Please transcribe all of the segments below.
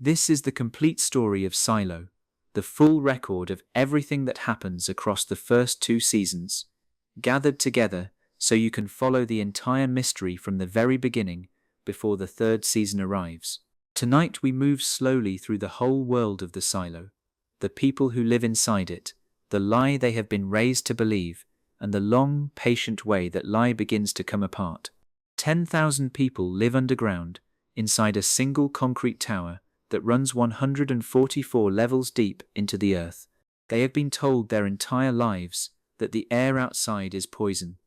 This is the complete story of Silo, the full record of everything that happens across the first 2 seasons, gathered together so you can follow the entire mystery from the very beginning before the 3rd season arrives. Tonight we move slowly through the whole world of the Silo, the people who live inside it, the lie they have been raised to believe, and the long, patient way that lie begins to come apart. 10,000 people live underground, inside a single concrete tower that runs 144 levels deep into the earth. They have been told their entire lives that the air outside is poison,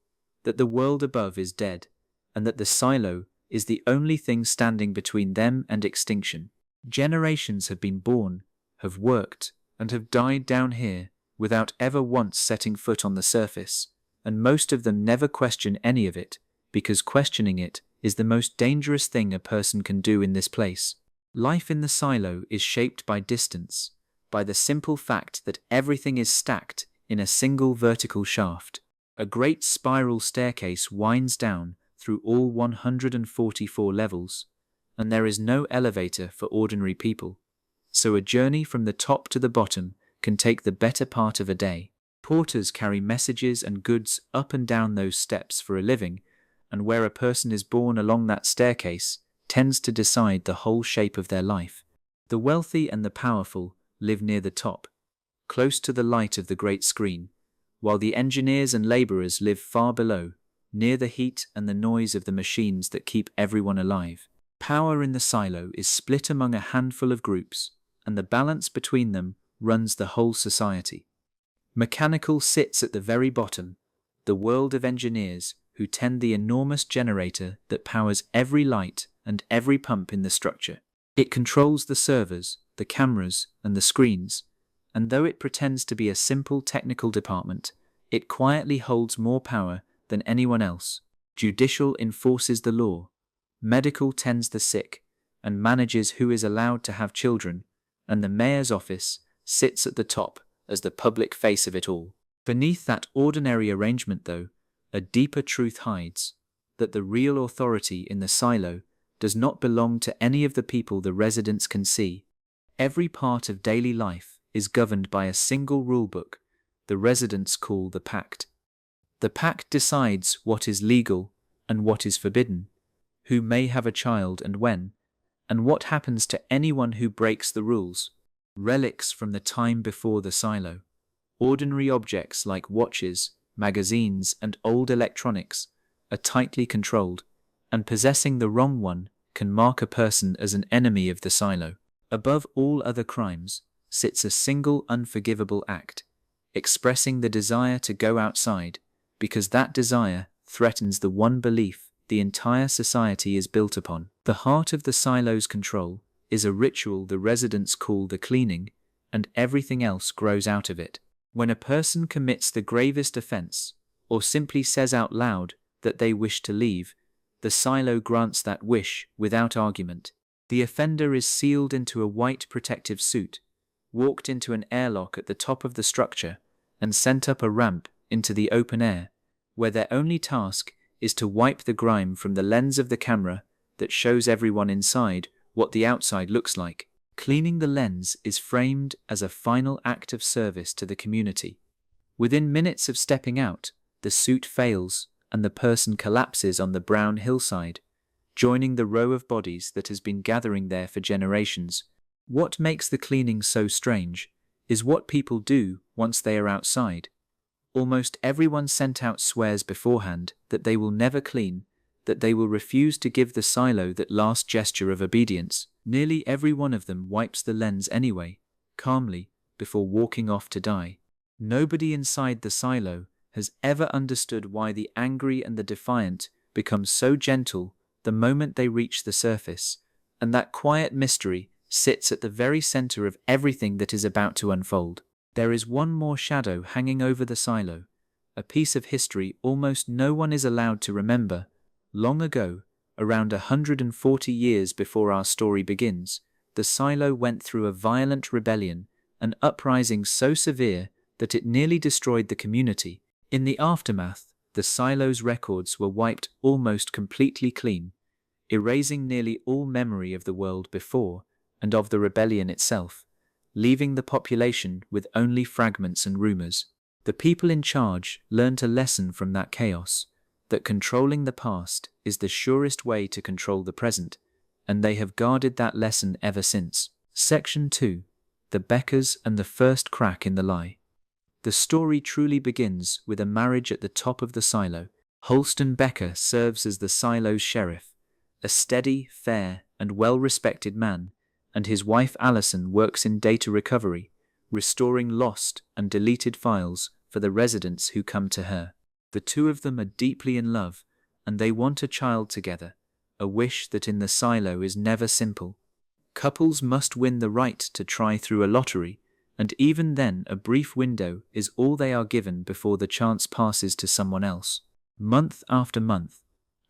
that the world above is dead, and that the Silo is the only thing standing between them and extinction. Generations have been born, have worked, and have died down here without ever once setting foot on the surface, and most of them never question any of it, because questioning it is the most dangerous thing a person can do in this place. Life in the Silo is shaped by distance, by the simple fact that everything is stacked in a single vertical shaft. A great spiral staircase winds down through all 144 levels, and there is no elevator for ordinary people. So a journey from the top to the bottom can take the better part of a day. Porters carry messages and goods up and down those steps for a living, and where a person is born along that staircase tends to decide the whole shape of their life. The wealthy and the powerful live near the top, close to the light of the great screen, while the engineers and laborers live far below, near the heat and the noise of the machines that keep everyone alive. Power in the Silo is split among a handful of groups, and the balance between them runs the whole society. Mechanical sits at the very bottom, the world of engineers who tend the enormous generator that powers every light and every pump in the structure. It controls the servers, the cameras, and the screens, and though it pretends to be a simple technical department, it quietly holds more power than anyone else. Judicial enforces the law, medical tends the sick, and manages who is allowed to have children, and the mayor's office sits at the top as the public face of it all. Beneath that ordinary arrangement, though, a deeper truth hides, that the real authority in the Silo does not belong to any of the people the residents can see. Every part of daily life is governed by a single rulebook the residents call the Pact. The Pact decides what is legal and what is forbidden, who may have a child and when, and what happens to anyone who breaks the rules. Relics from the time before the Silo, ordinary objects like watches, magazines, and old electronics, are tightly controlled, and possessing the wrong one can mark a person as an enemy of the Silo. Above all other crimes sits a single unforgivable act, expressing the desire to go outside, because that desire threatens the one belief the entire society is built upon. The heart of the Silo's control is a ritual the residents call the cleaning, and everything else grows out of it. When a person commits the gravest offense, or simply says out loud that they wish to leave, the Silo grants that wish without argument. The offender is sealed into a white protective suit, walked into an airlock at the top of the structure, and sent up a ramp into the open air, where their only task is to wipe the grime from the lens of the camera that shows everyone inside what the outside looks like. Cleaning the lens is framed as a final act of service to the community. Within minutes of stepping out, the suit fails and the person collapses on the brown hillside, joining the row of bodies that has been gathering there for generations. What makes the cleaning so strange is what people do once they are outside. Almost everyone sent out swears beforehand that they will never clean, that they will refuse to give the Silo that last gesture of obedience. Nearly every one of them wipes the lens anyway, calmly, before walking off to die. Nobody inside the Silo has ever understood why the angry and the defiant become so gentle the moment they reach the surface, and that quiet mystery sits at the very center of everything that is about to unfold. There is one more shadow hanging over the Silo, a piece of history almost no one is allowed to remember. Long ago, around 140 years before our story begins, the Silo went through a violent rebellion, an uprising so severe that it nearly destroyed the community. In the aftermath, the Silo's records were wiped almost completely clean, erasing nearly all memory of the world before and of the rebellion itself, leaving the population with only fragments and rumors. The people in charge learned a lesson from that chaos, that controlling the past is the surest way to control the present, and they have guarded that lesson ever since. Section 2. The Beckers and the First Crack in the Lie. The story truly begins with a marriage at the top of the silo. Holston Becker serves as the silo's sheriff, a steady, fair, and well-respected man, and his wife Allison works in data recovery, restoring lost and deleted files for the residents who come to her. The two of them are deeply in love, and they want a child together, a wish that in the silo is never simple. Couples must win the right to try through a lottery, and even then a brief window is all they are given before the chance passes to someone else. Month after month,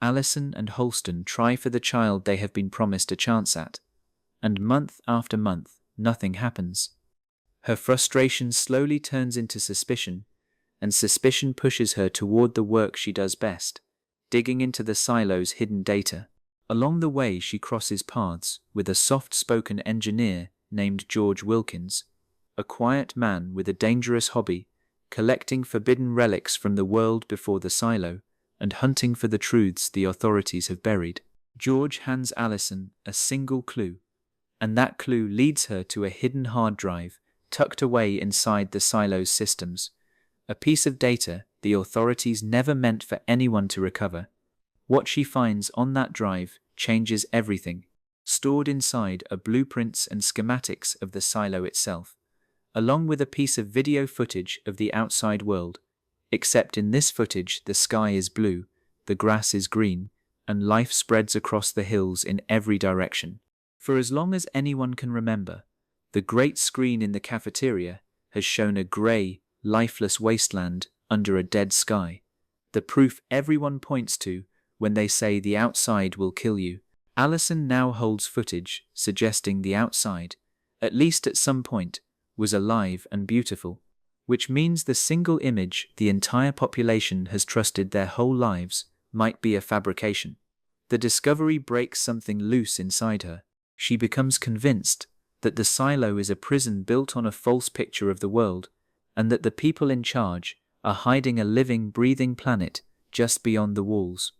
Allison and Holston try for the child they have been promised a chance at, and month after month, nothing happens. Her frustration slowly turns into suspicion, and suspicion pushes her toward the work she does best, digging into the silo's hidden data. Along the way, she crosses paths with a soft-spoken engineer named George Wilkins, a quiet man with a dangerous hobby, collecting forbidden relics from the world before the silo and hunting for the truths the authorities have buried. George hands Allison a single clue, and that clue leads her to a hidden hard drive tucked away inside the silo's systems, a piece of data the authorities never meant for anyone to recover. What she finds on that drive changes everything. Stored inside are blueprints and schematics of the silo itself, along with a piece of video footage of the outside world, except in this footage the sky is blue, the grass is green, and life spreads across the hills in every direction. For as long as anyone can remember, the great screen in the cafeteria has shown a grey, lifeless wasteland under a dead sky, the proof everyone points to when they say the outside will kill you. Allison now holds footage suggesting the outside, at least at some point, was alive and beautiful, which means the single image the entire population has trusted their whole lives might be a fabrication. The discovery breaks something loose inside her. She becomes convinced that the silo is a prison built on a false picture of the world, and that the people in charge are hiding a living, breathing planet just beyond the walls.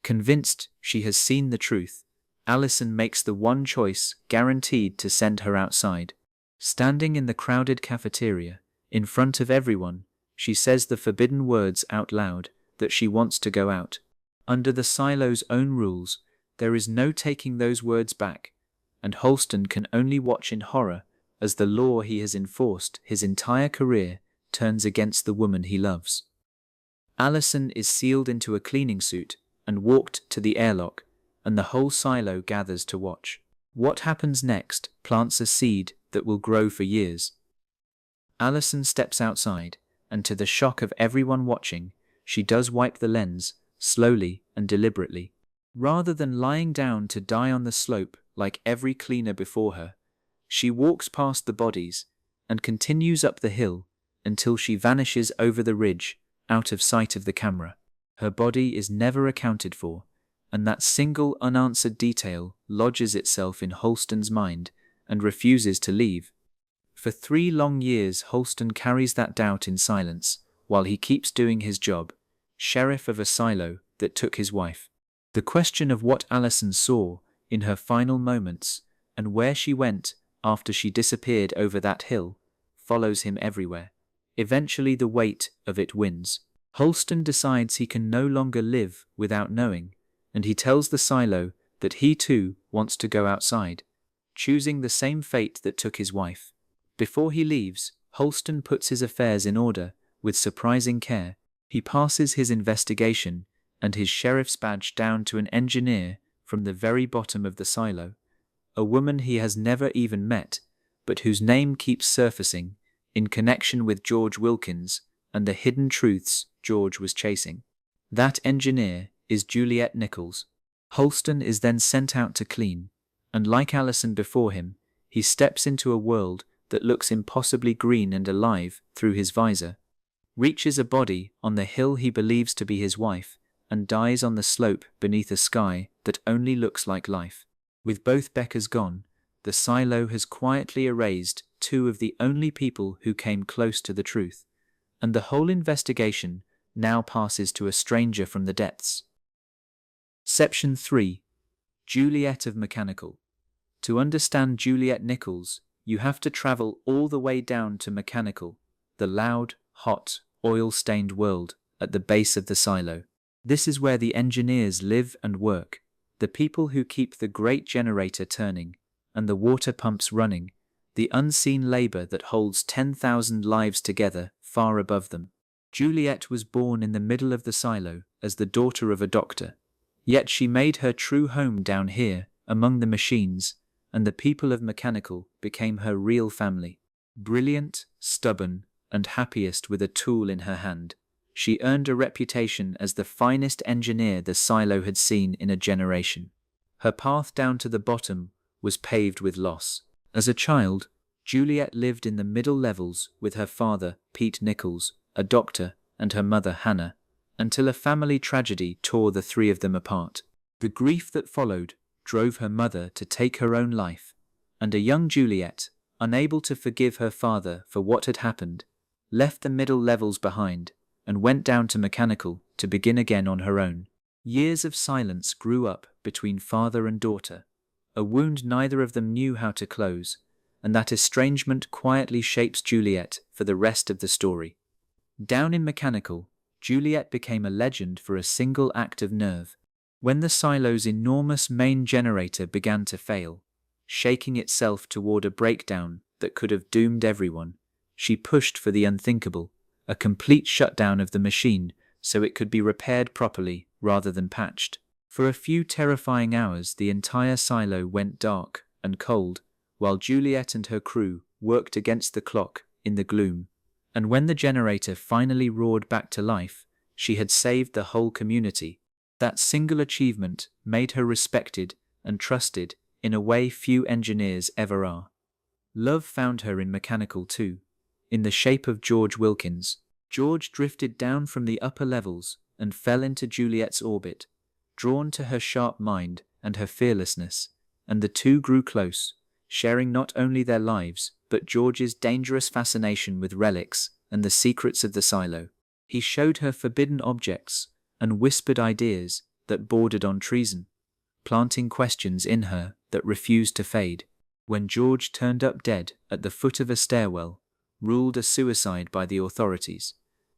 Convinced she has seen the truth, Allison makes the one choice guaranteed to send her outside. Standing in the crowded cafeteria, in front of everyone, she says the forbidden words out loud that she wants to go out. Under the silo's own rules, there is no taking those words back, and Holston can only watch in horror as the law he has enforced his entire career turns against the woman he loves. Allison is sealed into a cleaning suit and walked to the airlock, and the whole silo gathers to watch. What happens next plants a seed that will grow for years. Allison steps outside, and to the shock of everyone watching, she does wipe the lens, slowly and deliberately. Rather than lying down to die on the slope like every cleaner before her, she walks past the bodies and continues up the hill until she vanishes over the ridge, out of sight of the camera. Her body is never accounted for, and that single unanswered detail lodges itself in Holston's mind and refuses to leave. For 3 long years Holston carries that doubt in silence, while he keeps doing his job, sheriff of a silo that took his wife. The question of what Allison saw in her final moments, and where she went after she disappeared over that hill, follows him everywhere. Eventually the weight of it wins. Holston decides he can no longer live without knowing, and he tells the silo that he too wants to go outside, choosing the same fate that took his wife. Before he leaves, Holston puts his affairs in order with surprising care. He passes his investigation and his sheriff's badge down to an engineer from the very bottom of the silo, a woman he has never even met, but whose name keeps surfacing in connection with George Wilkins and the hidden truths George was chasing. That engineer is Juliette Nichols. Holston is then sent out to clean, and like Allison before him, he steps into a world that looks impossibly green and alive through his visor, reaches a body on the hill he believes to be his wife, and dies on the slope beneath a sky that only looks like life. With both Beckers gone, The silo has quietly erased two of the only people who came close to the truth, and the whole investigation now passes to a stranger from the depths. Section 3. Juliette of Mechanical. To understand Juliette Nichols, you have to travel all the way down to Mechanical, the loud, hot, oil-stained world at the base of the silo. This is where the engineers live and work, the people who keep the great generator turning and the water pumps running, the unseen labor that holds 10,000 lives together far above them. Juliette was born in the middle of the silo as the daughter of a doctor, yet she made her true home down here among the machines, and the people of Mechanical became her real family. Brilliant, stubborn, and happiest with a tool in her hand, she earned a reputation as the finest engineer the silo had seen in a generation. Her path down to the bottom was paved with loss. As a child, Juliette lived in the middle levels with her father, Pete Nichols, a doctor, and her mother, Hannah, until a family tragedy tore the three of them apart. The grief that followed drove her mother to take her own life, and a young Juliette, unable to forgive her father for what had happened, left the middle levels behind and went down to Mechanical to begin again on her own. Years of silence grew up between father and daughter, a wound neither of them knew how to close, and that estrangement quietly shapes Juliette for the rest of the story. Down in Mechanical, Juliette became a legend for a single act of nerve. When the silo's enormous main generator began to fail, shaking itself toward a breakdown that could have doomed everyone, she pushed for the unthinkable, a complete shutdown of the machine so it could be repaired properly rather than patched. For a few terrifying hours the entire silo went dark and cold, while Juliette and her crew worked against the clock in the gloom. And when the generator finally roared back to life, she had saved the whole community. That single achievement made her respected and trusted in a way few engineers ever are. Love found her in Mechanical too, in the shape of George Wilkins. George drifted down from the upper levels and fell into Juliette's orbit, drawn to her sharp mind and her fearlessness, and the two grew close, sharing not only their lives, but George's dangerous fascination with relics and the secrets of the silo. He showed her forbidden objects and whispered ideas that bordered on treason, planting questions in her that refused to fade. When George turned up dead at the foot of a stairwell, ruled a suicide by the authorities,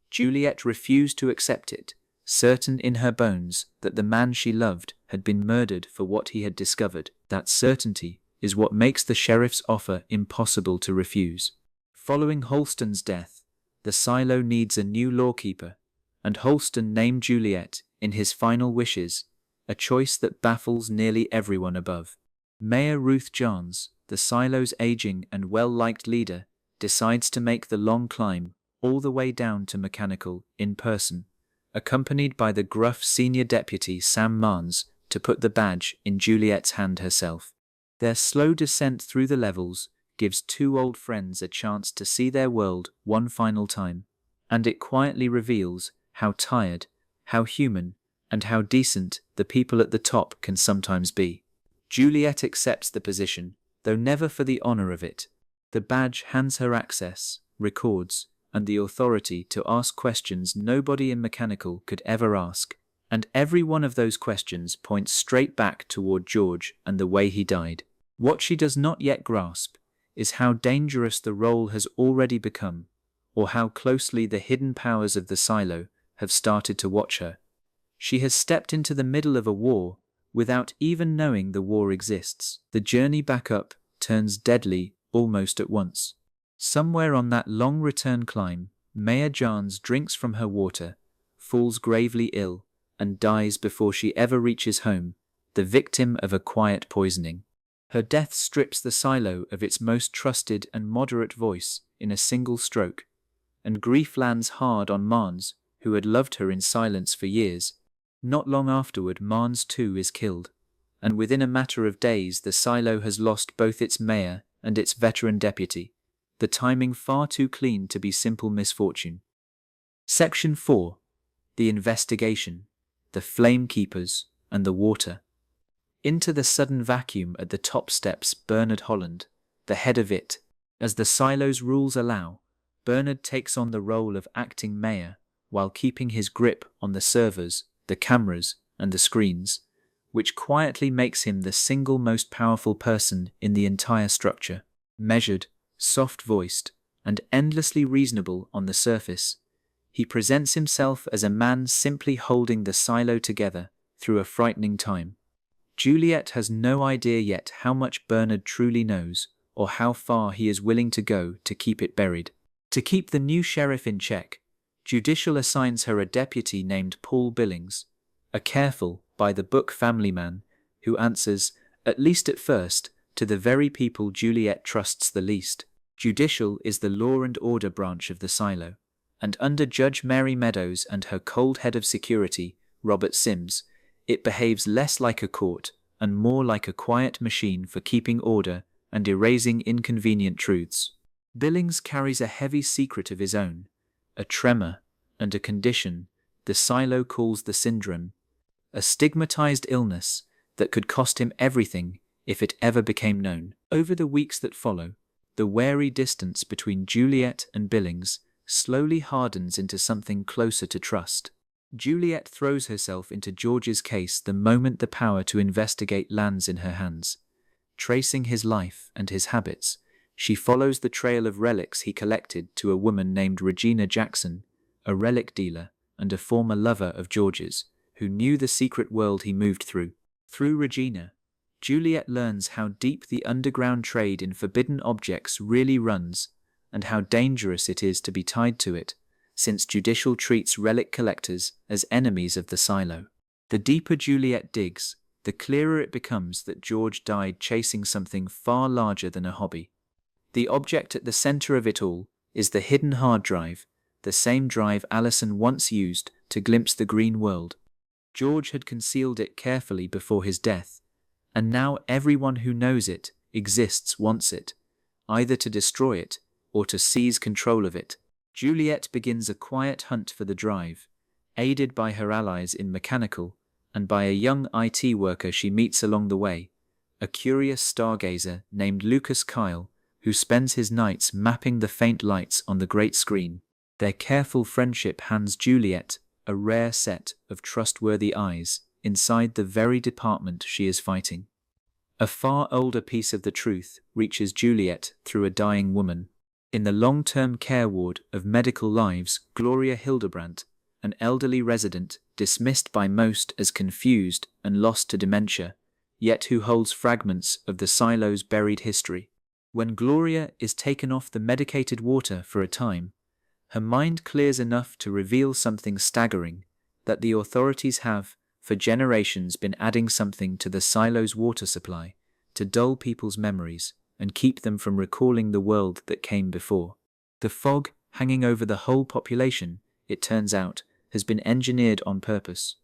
Juliette refused to accept it, certain in her bones that the man she loved had been murdered for what he had discovered. That certainty is what makes the sheriff's offer impossible to refuse. Following Holston's death, the silo needs a new lawkeeper, and Holston named Juliette in his final wishes, a choice that baffles nearly everyone above. Mayor Ruth Johns, the silo's aging and well-liked leader, decides to make the long climb all the way down to Mechanical in person, accompanied by the gruff senior deputy Sam Marnes to put the badge in Juliette's hand herself. Their slow descent through the levels gives two old friends a chance to see their world one final time, and it quietly reveals how tired, how human, and how decent the people at the top can sometimes be. Juliette accepts the position, though never for the honor of it. The badge hands her access, records, and the authority to ask questions nobody in Mechanical could ever ask, and every one of those questions points straight back toward George and the way he died. What she does not yet grasp is how dangerous the role has already become, or how closely the hidden powers of the silo have started to watch her. She has stepped into the middle of a war without even knowing the war exists. The journey back up turns deadly almost at once. Somewhere on that long return climb, Mayor Johns drinks from her water, falls gravely ill, and dies before she ever reaches home, the victim of a quiet poisoning. Her death strips the silo of its most trusted and moderate voice in a single stroke, and grief lands hard on Marnes, who had loved her in silence for years. Not long afterward, Marnes too is killed, and within a matter of days the silo has lost both its mayor and its veteran deputy, the timing far too clean to be simple misfortune. Section 4. The Investigation, the Flamekeepers, and the Water. Into the sudden vacuum at the top steps Bernard Holland, the head of it. As the silo's rules allow, Bernard takes on the role of acting mayor while keeping his grip on the servers, the cameras, and the screens, which quietly makes him the single most powerful person in the entire structure. Measured, soft-voiced, and endlessly reasonable on the surface, he presents himself as a man simply holding the silo together through a frightening time. Juliette has no idea yet how much Bernard truly knows, or how far he is willing to go to keep it buried. To keep the new sheriff in check, Judicial assigns her a deputy named Paul Billings, a careful, by-the-book family man who answers, at least at first, to the very people Juliette trusts the least. Judicial is the law and order branch of the silo, and under Judge Mary Meadows and her cold head of security, Robert Sims, it behaves less like a court and more like a quiet machine for keeping order and erasing inconvenient truths. Billings carries a heavy secret of his own, a tremor and a condition the silo calls the syndrome, a stigmatized illness that could cost him everything if it ever became known. Over the weeks that follow, the wary distance between Juliette and Billings slowly hardens into something closer to trust. Juliette throws herself into George's case the moment the power to investigate lands in her hands. Tracing his life and his habits, she follows the trail of relics he collected to a woman named Regina Jackson, a relic dealer and a former lover of George's, who knew the secret world he moved through. Through Regina, Juliette learns how deep the underground trade in forbidden objects really runs and how dangerous it is to be tied to it, since Judicial treats relic collectors as enemies of the silo. The deeper Juliette digs, the clearer it becomes that George died chasing something far larger than a hobby. The object at the center of it all is the hidden hard drive, the same drive Allison once used to glimpse the green world. George had concealed it carefully before his death, and now everyone who knows it exists wants it, either to destroy it or to seize control of it. Juliette begins a quiet hunt for the drive, aided by her allies in Mechanical and by a young IT worker she meets along the way, a curious stargazer named Lucas Kyle, who spends his nights mapping the faint lights on the great screen. Their careful friendship hands Juliette a rare set of trustworthy eyes inside the very department she is fighting. A far older piece of the truth reaches Juliette through a dying woman. In the long-term care ward of Medical Lives, Gloria Hildebrandt, an elderly resident dismissed by most as confused and lost to dementia, yet who holds fragments of the silo's buried history. When Gloria is taken off the medicated water for a time, her mind clears enough to reveal something staggering, that the authorities have, for generations, been adding something to the silo's water supply to dull people's memories and keep them from recalling the world that came before. The fog hanging over the whole population, it turns out, has been engineered on purpose.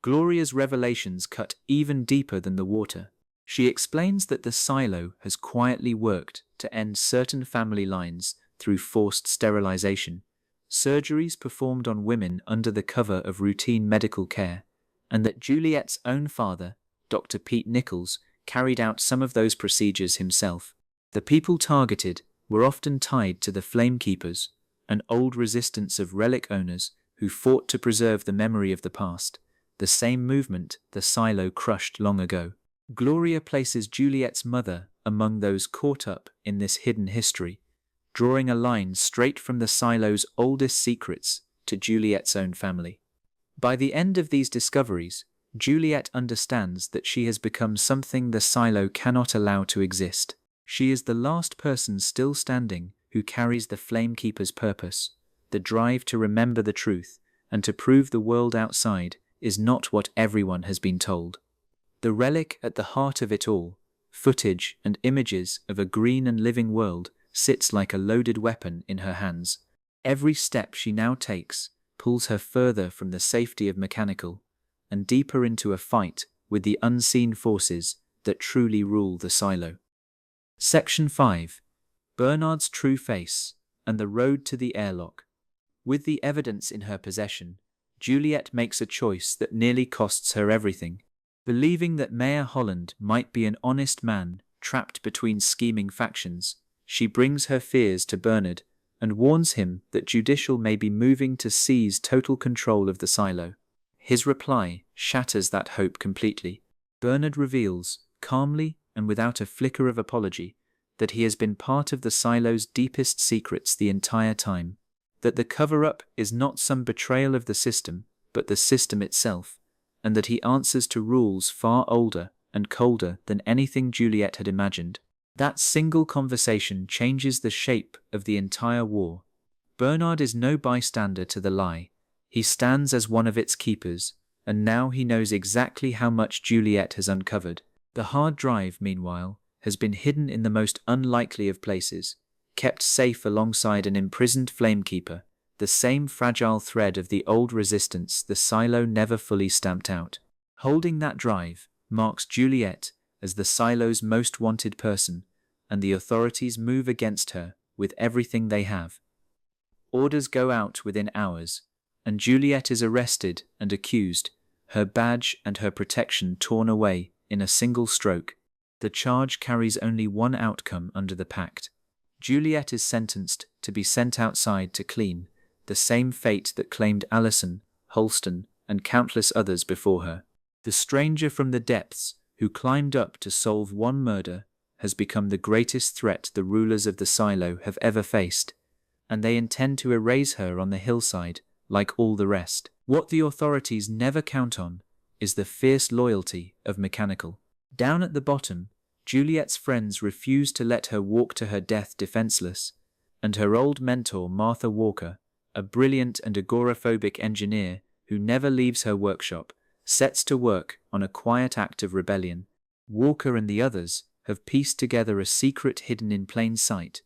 Gloria's revelations cut even deeper than the water. She explains that the silo has quietly worked to end certain family lines through forced sterilization, surgeries performed on women under the cover of routine medical care, and that Juliette's own father, Dr. Pete Nichols, carried out some of those procedures himself. The people targeted were often tied to the Flamekeepers, an old resistance of relic owners who fought to preserve the memory of the past, the same movement the silo crushed long ago. Gloria places Juliette's mother among those caught up in this hidden history, drawing a line straight from the silo's oldest secrets to Juliette's own family. By the end of these discoveries, Juliette understands that she has become something the silo cannot allow to exist. She is the last person still standing who carries the Flamekeeper's purpose, the drive to remember the truth and to prove the world outside is not what everyone has been told. The relic at the heart of it all, footage and images of a green and living world, sits like a loaded weapon in her hands. Every step she now takes pulls her further from the safety of Mechanical and deeper into a fight with the unseen forces that truly rule the silo. Section 5. Bernard's True Face and the Road to the Airlock. With the evidence in her possession, Juliette makes a choice that nearly costs her everything. Believing that Mayor Holland might be an honest man trapped between scheming factions, she brings her fears to Bernard and warns him that Judicial may be moving to seize total control of the silo. His reply shatters that hope completely. Bernard reveals, calmly and without a flicker of apology, that he has been part of the silo's deepest secrets the entire time, that the cover-up is not some betrayal of the system, but the system itself, and that he answers to rules far older and colder than anything Juliette had imagined. That single conversation changes the shape of the entire war. Bernard is no bystander to the lie. He stands as one of its keepers, and now he knows exactly how much Juliette has uncovered. The hard drive, meanwhile, has been hidden in the most unlikely of places, kept safe alongside an imprisoned Flamekeeper, the same fragile thread of the old resistance the silo never fully stamped out. Holding that drive marks Juliette as the silo's most wanted person, and the authorities move against her with everything they have. Orders go out within hours, and Juliette is arrested and accused, her badge and her protection torn away in a single stroke. The charge carries only one outcome under the pact. Juliette is sentenced to be sent outside to clean, the same fate that claimed Allison, Holston, and countless others before her. The stranger from the depths, who climbed up to solve one murder, has become the greatest threat the rulers of the silo have ever faced, and they intend to erase her on the hillside, like all the rest. What the authorities never count on is the fierce loyalty of Mechanical. Down at the bottom, Juliette's friends refuse to let her walk to her death defenseless, and her old mentor Martha Walker, a brilliant and agoraphobic engineer who never leaves her workshop, sets to work on a quiet act of rebellion. Walker and the others have pieced together a secret hidden in plain sight,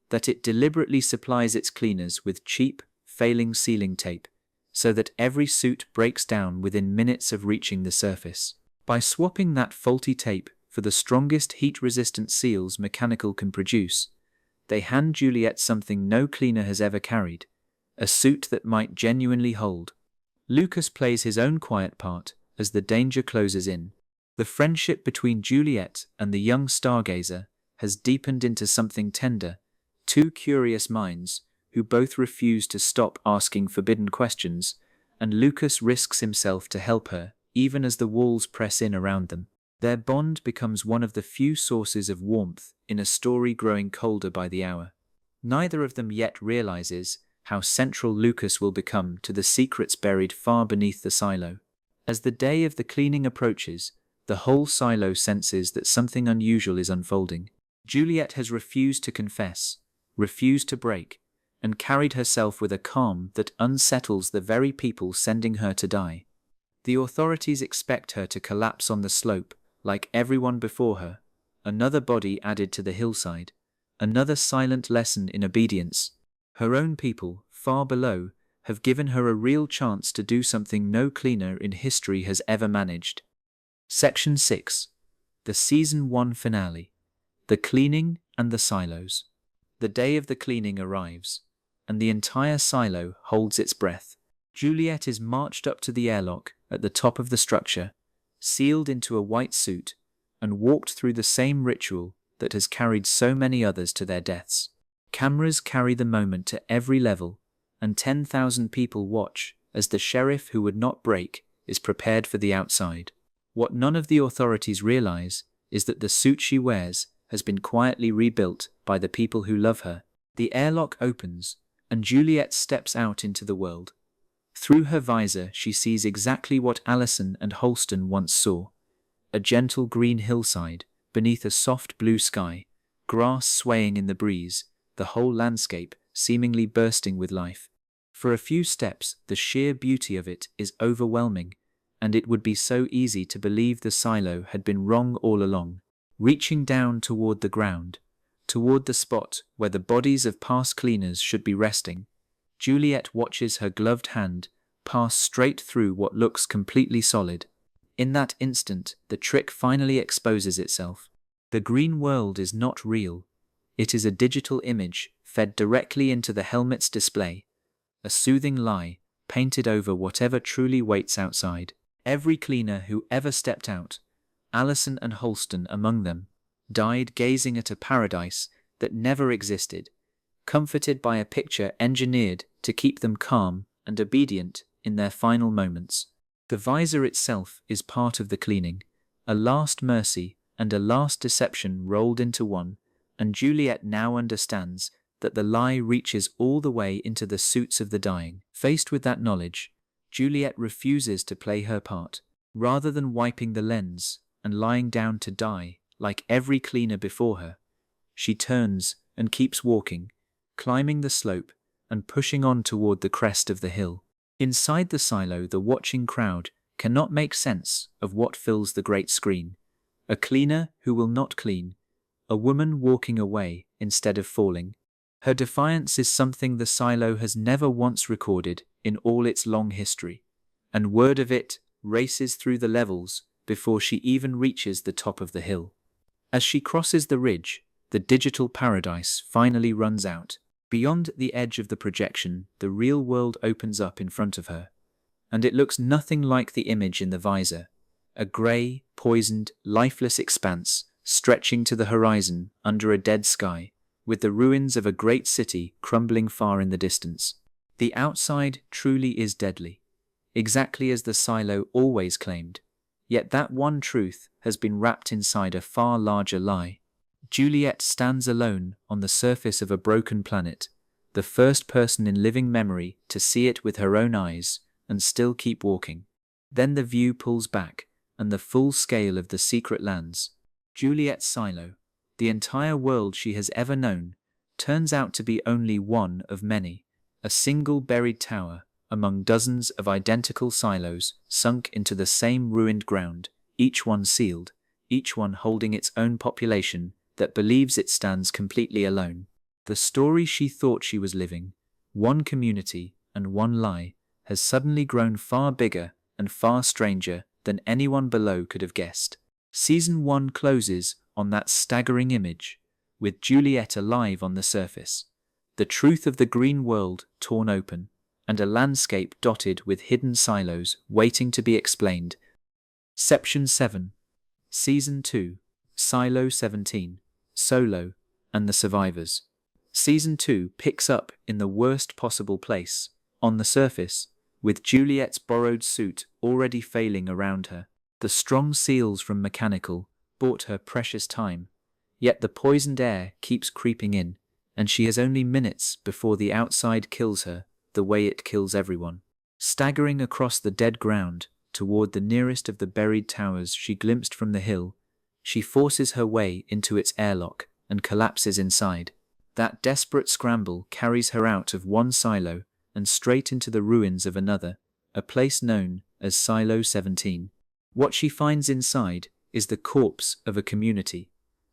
that it deliberately supplies its cleaners with cheap, failing sealing tape, so that every suit breaks down within minutes of reaching the surface. By swapping that faulty tape for the strongest heat-resistant seals Mechanical can produce, they hand Juliette something no cleaner has ever carried, a suit that might genuinely hold. Lucas plays his own quiet part as the danger closes in. The friendship between Juliette and the young stargazer has deepened into something tender, two curious minds who both refuse to stop asking forbidden questions, and Lucas risks himself to help her, even as the walls press in around them. Their bond becomes one of the few sources of warmth in a story growing colder by the hour. Neither of them yet realizes how central Lucas will become to the secrets buried far beneath the silo. As the day of the cleaning approaches, the whole silo senses that something unusual is unfolding. Juliette has refused to confess, refused to break, and carried herself with a calm that unsettles the very people sending her to die. The authorities expect her to collapse on the slope, like everyone before her, another body added to the hillside, another silent lesson in obedience. Her own people, far below, have given her a real chance to do something no cleaner in history has ever managed. Section 6. The Season 1 Finale. The Cleaning and the Silos. The day of the cleaning arrives, and the entire silo holds its breath. Juliette is marched up to the airlock at the top of the structure, sealed into a white suit, and walked through the same ritual that has carried so many others to their deaths. Cameras carry the moment to every level, and 10,000 people watch as the sheriff who would not break is prepared for the outside. What none of the authorities realize is that the suit she wears has been quietly rebuilt by the people who love her. The airlock opens, and Juliette steps out into the world. Through her visor she sees exactly what Allison and Holston once saw, a gentle green hillside beneath a soft blue sky, grass swaying in the breeze, the whole landscape seemingly bursting with life. For a few steps the sheer beauty of it is overwhelming, and it would be so easy to believe the silo had been wrong all along. Reaching down toward the ground, toward the spot where the bodies of past cleaners should be resting, Juliette watches her gloved hand pass straight through what looks completely solid. In that instant, the trick finally exposes itself. The green world is not real. It is a digital image fed directly into the helmet's display, a soothing lie painted over whatever truly waits outside. Every cleaner who ever stepped out, Allison and Holston among them, died gazing at a paradise that never existed, comforted by a picture engineered to keep them calm and obedient in their final moments. The visor itself is part of the cleaning, a last mercy and a last deception rolled into one, and Juliette now understands that the lie reaches all the way into the suits of the dying. Faced with that knowledge, Juliette refuses to play her part. Rather than wiping the lens and lying down to die like every cleaner before her, she turns and keeps walking, climbing the slope and pushing on toward the crest of the hill. Inside the silo, the watching crowd cannot make sense of what fills the great screen. A cleaner who will not clean, a woman walking away instead of falling. Her defiance is something the silo has never once recorded in all its long history, and word of it races through the levels before she even reaches the top of the hill. As she crosses the ridge, the digital paradise finally runs out. Beyond the edge of the projection, the real world opens up in front of her, and it looks nothing like the image in the visor, a grey, poisoned, lifeless expanse stretching to the horizon under a dead sky, with the ruins of a great city crumbling far in the distance. The outside truly is deadly, exactly as the silo always claimed, yet that one truth has been wrapped inside a far larger lie. Juliette stands alone on the surface of a broken planet, the first person in living memory to see it with her own eyes and still keep walking. Then the view pulls back, and the full scale of the secret lands. Juliette's silo, the entire world she has ever known, turns out to be only one of many, a single buried tower among dozens of identical silos sunk into the same ruined ground, each one sealed, each one holding its own population that believes it stands completely alone. The story she thought she was living, one community and one lie, has suddenly grown far bigger and far stranger than anyone below could have guessed. Season 1 closes on that staggering image, with Juliette alive on the surface, the truth of the green world torn open, and a landscape dotted with hidden silos waiting to be explained. Section 7. Season 2. Silo 17. Solo and the Survivors. Season 2 picks up in the worst possible place, on the surface, with Juliette's borrowed suit already failing around her. The strong seals from Mechanical bought her precious time, yet the poisoned air keeps creeping in, and she has only minutes before the outside kills her the way it kills everyone. Staggering across the dead ground toward the nearest of the buried towers she glimpsed from the hill, she forces her way into its airlock and collapses inside. That desperate scramble carries her out of one silo and straight into the ruins of another, a place known as Silo 17. What she finds inside is the corpse of a community.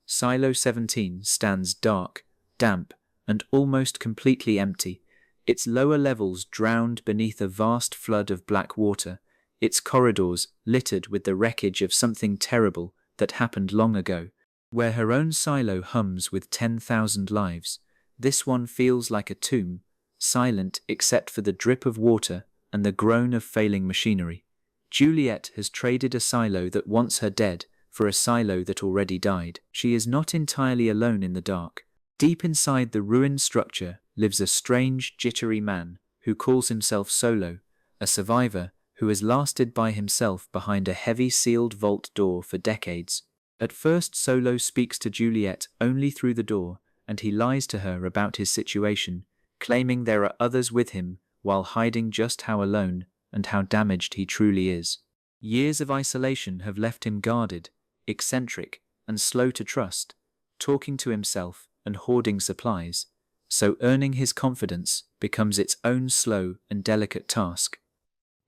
Silo 17 stands dark, damp, and almost completely empty, its lower levels drowned beneath a vast flood of black water, its corridors littered with the wreckage of something terrible that happened long ago. Where her own silo hums with 10,000 lives, this one feels like a tomb, silent except for the drip of water and the groan of failing machinery. Juliette has traded a silo that wants her dead for a silo that already died. She is not entirely alone in the dark. Deep inside the ruined structure lives a strange, jittery man who calls himself Solo, a survivor who has lasted by himself behind a heavy sealed vault door for decades. At first, Solo speaks to Juliette only through the door, and he lies to her about his situation, claiming there are others with him while hiding just how alone and how damaged he truly is. Years of isolation have left him guarded, eccentric, and slow to trust, talking to himself and hoarding supplies, so earning his confidence becomes its own slow and delicate task.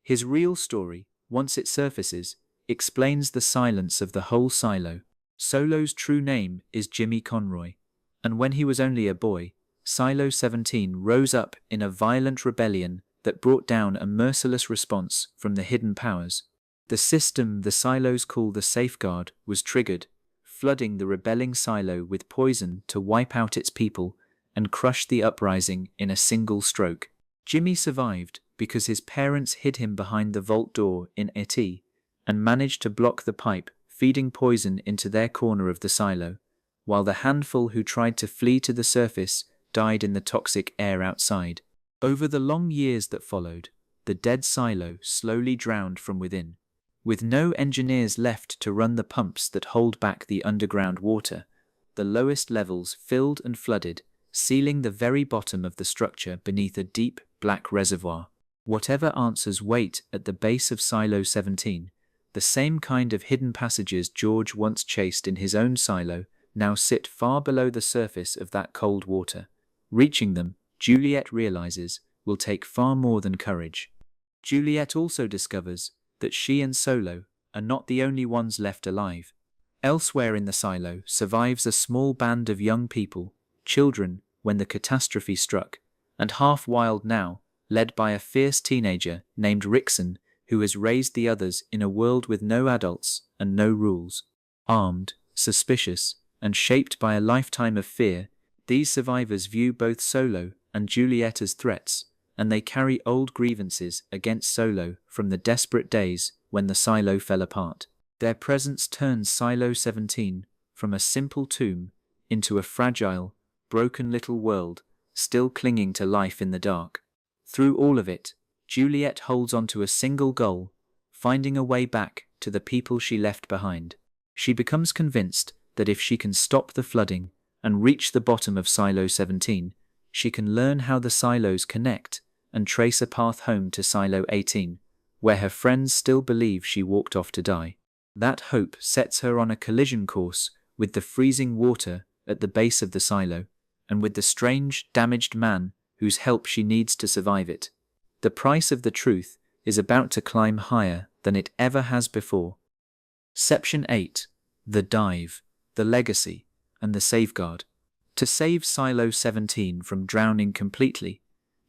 His real story, once it surfaces, explains the silence of the whole silo. Solo's true name is Jimmy Conroy, and when he was only a boy, Silo 17 rose up in a violent rebellion that brought down a merciless response from the hidden powers. The system the silos call the Safeguard was triggered, flooding the rebelling silo with poison to wipe out its people and crush the Uprising in a single stroke. Jimmy survived because his parents hid him behind the vault door in Haiti, and managed to block the pipe feeding poison into their corner of the silo, while the handful who tried to flee to the surface died in the toxic air outside. Over the long years that followed, the dead silo slowly drowned from within. With no engineers left to run the pumps that hold back the underground water, the lowest levels filled and flooded, sealing the very bottom of the structure beneath a deep, black reservoir. Whatever answers wait at the base of Silo 17, the same kind of hidden passages George once chased in his own silo now sit far below the surface of that cold water. Reaching them, Juliette realizes, will take far more than courage. Juliette also discovers that she and Solo are not the only ones left alive. Elsewhere in the silo survives a small band of young people, children when the catastrophe struck, and half wild now, led by a fierce teenager named Rickson, who has raised the others in a world with no adults and no rules. Armed, suspicious, and shaped by a lifetime of fear, these survivors view both Solo and Juliette as threats, and they carry old grievances against Solo from the desperate days when the silo fell apart. Their presence turns Silo 17 from a simple tomb into a fragile, broken little world, still clinging to life in the dark. Through all of it, Juliette holds on to a single goal, finding a way back to the people she left behind. She becomes convinced that if she can stop the flooding and reach the bottom of Silo 17, she can learn how the silos connect and trace a path home to Silo 18, where her friends still believe she walked off to die. That hope sets her on a collision course with the freezing water at the base of the silo, and with the strange, damaged man whose help she needs to survive it. The price of the truth is about to climb higher than it ever has before. Section 8. The Dive, the Legacy, and the Safeguard. To save Silo 17 from drowning completely,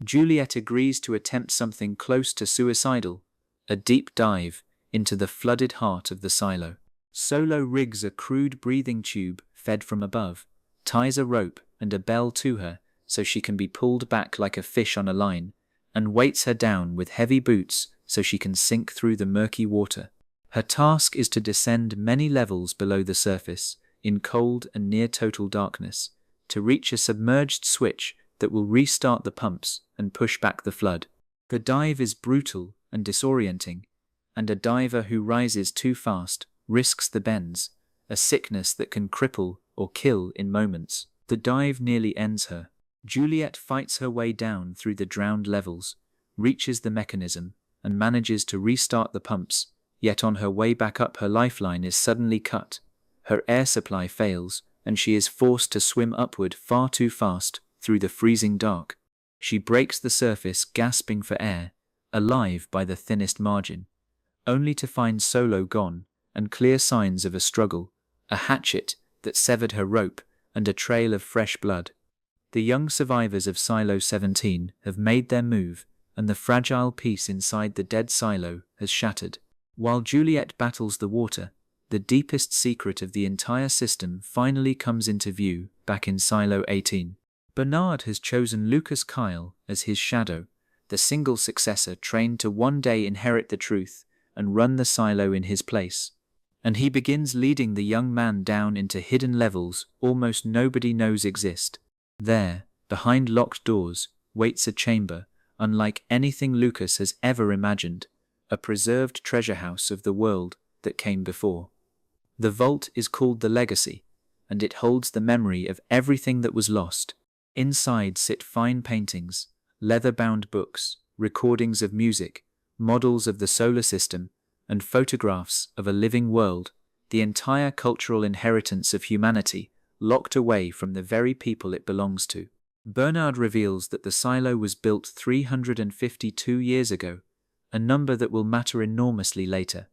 Juliette agrees to attempt something close to suicidal, a deep dive into the flooded heart of the silo. Solo rigs a crude breathing tube fed from above, ties a rope and a bell to her so she can be pulled back like a fish on a line, and weights her down with heavy boots so she can sink through the murky water. Her task is to descend many levels below the surface, in cold and near total darkness, to reach a submerged switch that will restart the pumps and push back the flood. The dive is brutal and disorienting, and a diver who rises too fast risks the bends, a sickness that can cripple or kill in moments. The dive nearly ends her. Juliette fights her way down through the drowned levels, reaches the mechanism, and manages to restart the pumps, yet on her way back up her lifeline is suddenly cut. Her air supply fails, and she is forced to swim upward far too fast through the freezing dark. She breaks the surface gasping for air, alive by the thinnest margin, only to find Solo gone and clear signs of a struggle, a hatchet that severed her rope and a trail of fresh blood. The young survivors of Silo 17 have made their move, and the fragile piece inside the dead silo has shattered. While Juliette battles the water, the deepest secret of the entire system finally comes into view back in Silo 18. Bernard has chosen Lucas Kyle as his shadow, the single successor trained to one day inherit the truth and run the silo in his place. And he begins leading the young man down into hidden levels almost nobody knows exist. There, behind locked doors, waits a chamber unlike anything Lucas has ever imagined, a preserved treasure house of the world that came before. The vault is called the Legacy, and it holds the memory of everything that was lost. Inside sit fine paintings, leather-bound books, recordings of music, models of the solar system, and photographs of a living world, the entire cultural inheritance of humanity, locked away from the very people it belongs to. Bernard reveals that the silo was built 352 years ago, a number that will matter enormously later,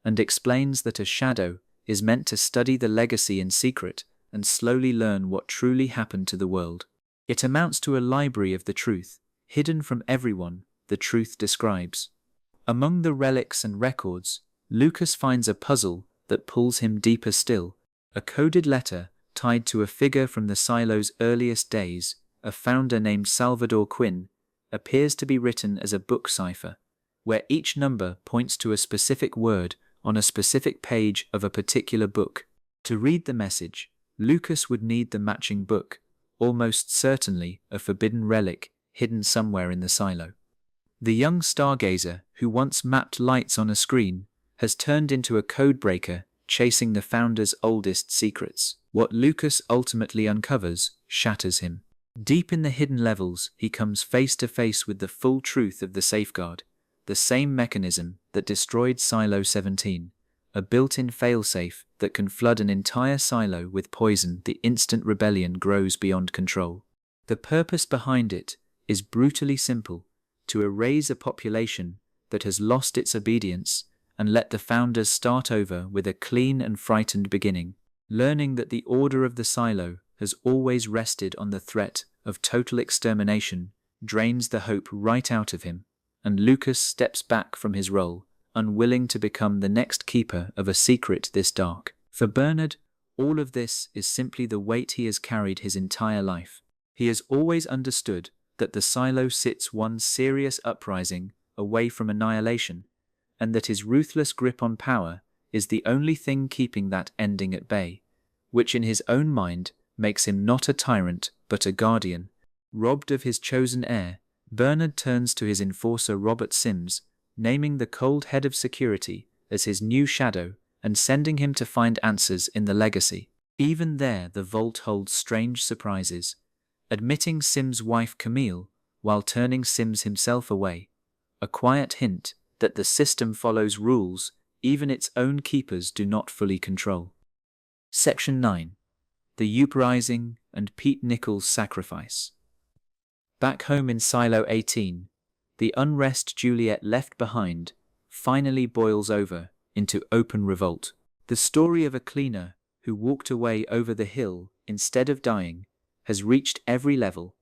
and explains that a shadow is meant to study the legacy in secret and slowly learn what truly happened to the world. It amounts to a library of the truth, hidden from everyone the truth describes. Among the relics and records, Lucas finds a puzzle that pulls him deeper still, a coded letter tied to a figure from the silo's earliest days. A founder named Salvador Quinn appears to be written as a book cipher, where each number points to a specific word on a specific page of a particular book. To read the message, Lucas would need the matching book, almost certainly a forbidden relic hidden somewhere in the silo. The young stargazer who once mapped lights on a screen has turned into a codebreaker chasing the Founder's oldest secrets. What Lucas ultimately uncovers shatters him. Deep in the hidden levels, he comes face to face with the full truth of the safeguard, the same mechanism that destroyed Silo 17, a built-in failsafe that can flood an entire silo with poison the instant rebellion grows beyond control. The purpose behind it is brutally simple: to erase a population that has lost its obedience and let the Founders start over with a clean and frightened beginning. Learning that the order of the silo has always rested on the threat of total extermination drains the hope right out of him, and Lucas steps back from his role, unwilling to become the next keeper of a secret this dark. For Bernard, all of this is simply the weight he has carried his entire life. He has always understood that the silo sits one serious uprising away from annihilation, and that his ruthless grip on power is the only thing keeping that ending at bay, which in his own mind makes him not a tyrant but a guardian. Robbed of his chosen heir, Bernard turns to his enforcer Robert Sims, naming the cold head of security as his new shadow and sending him to find answers in the legacy. Even there, the vault holds strange surprises, admitting Sims' wife Camille while turning Sims himself away, a quiet hint that the system follows rules even its own keepers do not fully control. Section 9. The Uprising and Pete Nichols' Sacrifice. Back home in Silo 18, the unrest Juliette left behind finally boils over into open revolt. The story of a cleaner who walked away over the hill instead of dying has reached every level,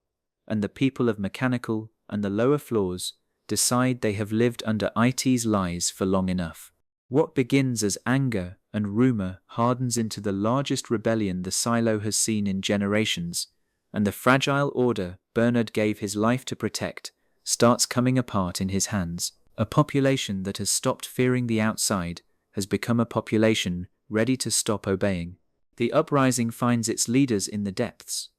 and the people of Mechanical and the lower floors decide they have lived under IT's lies for long enough. What begins as anger and rumor hardens into the largest rebellion the silo has seen in generations, and the fragile order Bernard gave his life to protect starts coming apart in his hands. A population that has stopped fearing the outside has become a population ready to stop obeying. The uprising finds its leaders in the depths.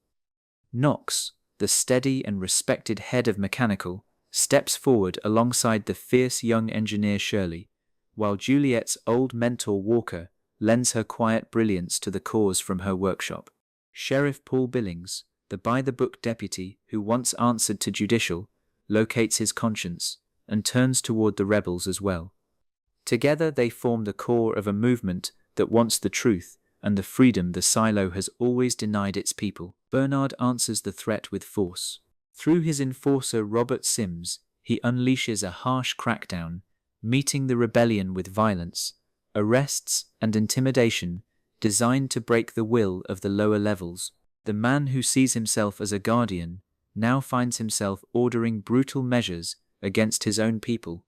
Knox, the steady and respected head of Mechanical, steps forward alongside the fierce young engineer Shirley, while Juliette's old mentor Walker lends her quiet brilliance to the cause from her workshop. Sheriff Paul Billings, the by-the-book deputy who once answered to Judicial, locates his conscience and turns toward the rebels as well. Together they form the core of a movement that wants the truth and the freedom the silo has always denied its people. Bernard answers the threat with force. Through his enforcer Robert Sims, he unleashes a harsh crackdown, meeting the rebellion with violence, arrests, and intimidation designed to break the will of the lower levels. The man who sees himself as a guardian now finds himself ordering brutal measures against his own people,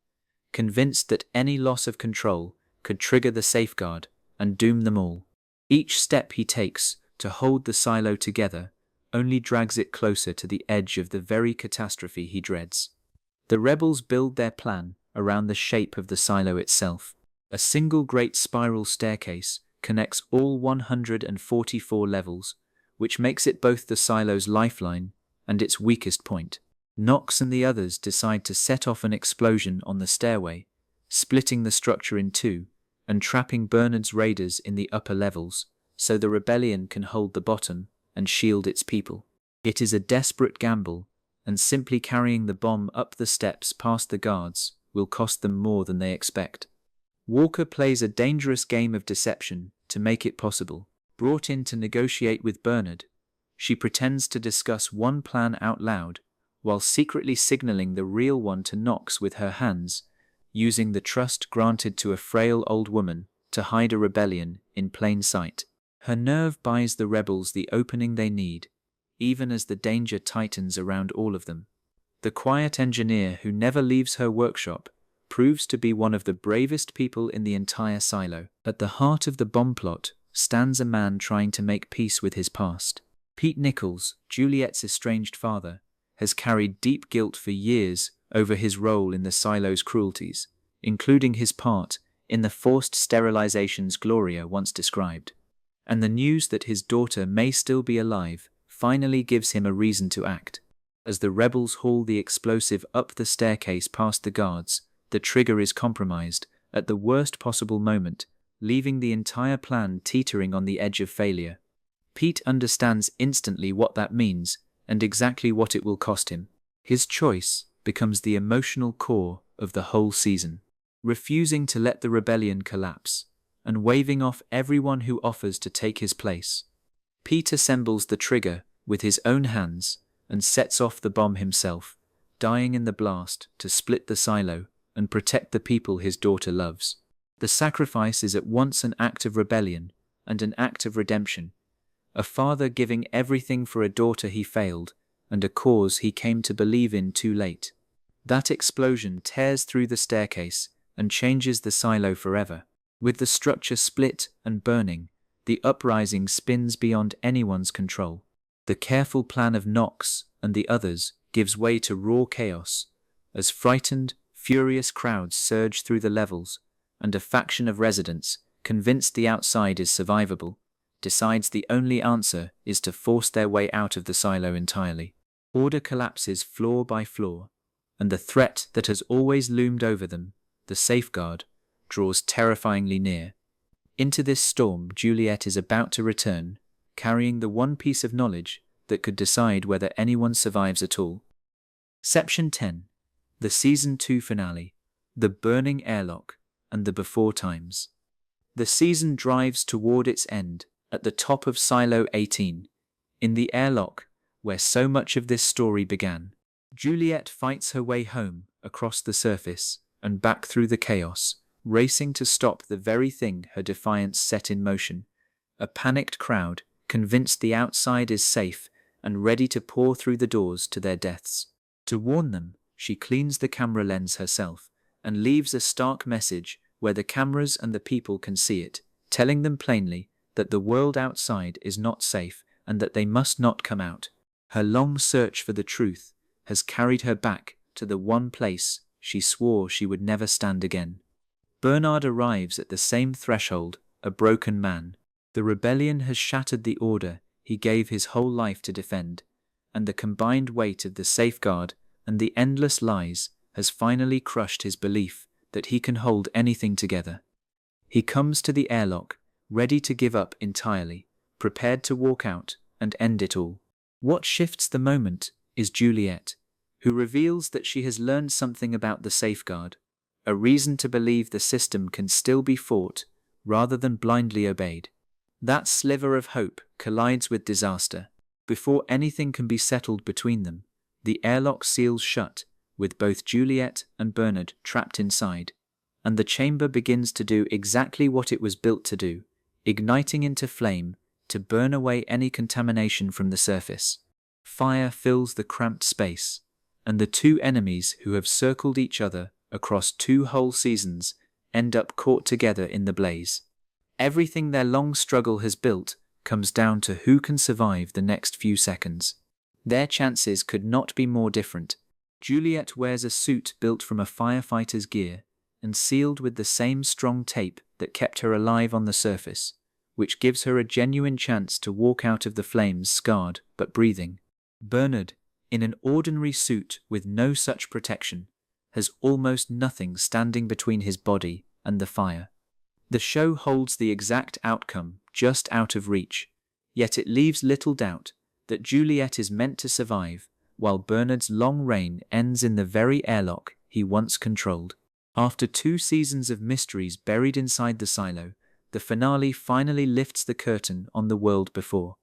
convinced that any loss of control could trigger the safeguard and doom them all. Each step he takes to hold the silo together only drags it closer to the edge of the very catastrophe he dreads. The rebels build their plan around the shape of the silo itself. A single great spiral staircase connects all 144 levels, which makes it both the silo's lifeline and its weakest point. Knox and the others decide to set off an explosion on the stairway, splitting the structure in two and trapping Bernard's raiders in the upper levels so the rebellion can hold the bottom and shield its people. It is a desperate gamble, and simply carrying the bomb up the steps past the guards will cost them more than they expect. Walker plays a dangerous game of deception to make it possible. Brought in to negotiate with Bernard, she pretends to discuss one plan out loud while secretly signaling the real one to Knox with her hands, using the trust granted to a frail old woman to hide a rebellion in plain sight. Her nerve buys the rebels the opening they need, even as the danger tightens around all of them. The quiet engineer who never leaves her workshop proves to be one of the bravest people in the entire silo. At the heart of the bomb plot stands a man trying to make peace with his past. Pete Nichols, Juliette's estranged father, has carried deep guilt for years over his role in the silo's cruelties, including his part in the forced sterilizations Gloria once described. And the news that his daughter may still be alive finally gives him a reason to act. As the rebels haul the explosive up the staircase past the guards, the trigger is compromised at the worst possible moment, leaving the entire plan teetering on the edge of failure. Pete understands instantly what that means and exactly what it will cost him. His choice becomes the emotional core of the whole season, refusing to let the rebellion collapse and waving off everyone who offers to take his place. Pete assembles the trigger with his own hands and sets off the bomb himself, dying in the blast to split the silo and protect the people his daughter loves. The sacrifice is at once an act of rebellion and an act of redemption, a father giving everything for a daughter he failed and a cause he came to believe in too late. That explosion tears through the staircase and changes the silo forever. With the structure split and burning, the uprising spins beyond anyone's control. The careful plan of Knox and the others gives way to raw chaos, as frightened, furious crowds surge through the levels, and a faction of residents, convinced the outside is survivable, decides the only answer is to force their way out of the silo entirely. Order collapses floor by floor, and the threat that has always loomed over them, the safeguard, draws terrifyingly near. Into this storm Juliette is about to return, carrying the one piece of knowledge that could decide whether anyone survives at all. Section 10. The Season 2 Finale, The Burning Airlock, and the Before Times. The season drives toward its end at the top of Silo 18, in the airlock where so much of this story began. Juliette fights her way home across the surface and back through the chaos, racing to stop the very thing her defiance set in motion. A panicked crowd, convinced the outside is safe and ready to pour through the doors to their deaths. To warn them, she cleans the camera lens herself and leaves a stark message where the cameras and the people can see it, telling them plainly that the world outside is not safe and that they must not come out. Her long search for the truth has carried her back to the one place she swore she would never stand again. Bernard arrives at the same threshold, a broken man. The rebellion has shattered the order he gave his whole life to defend, and the combined weight of the safeguard and the endless lies has finally crushed his belief that he can hold anything together. He comes to the airlock, ready to give up entirely, prepared to walk out and end it all. What shifts the moment is Juliette, who reveals that she has learned something about the safeguard, a reason to believe the system can still be fought rather than blindly obeyed. That sliver of hope collides with disaster. Before anything can be settled between them, the airlock seals shut, with both Juliette and Bernard trapped inside, and the chamber begins to do exactly what it was built to do, igniting into flame to burn away any contamination from the surface. Fire fills the cramped space, and the two enemies who have circled each other across 2 whole seasons end up caught together in the blaze. Everything their long struggle has built comes down to who can survive the next few seconds. Their chances could not be more different. Juliette wears a suit built from a firefighter's gear and sealed with the same strong tape that kept her alive on the surface, which gives her a genuine chance to walk out of the flames scarred but breathing. Bernard, in an ordinary suit with no such protection, has almost nothing standing between his body and the fire. The show holds the exact outcome just out of reach, yet it leaves little doubt that Juliette is meant to survive, while Bernard's long reign ends in the very airlock he once controlled. After 2 seasons of mysteries buried inside the silo, the finale finally lifts the curtain on the world before.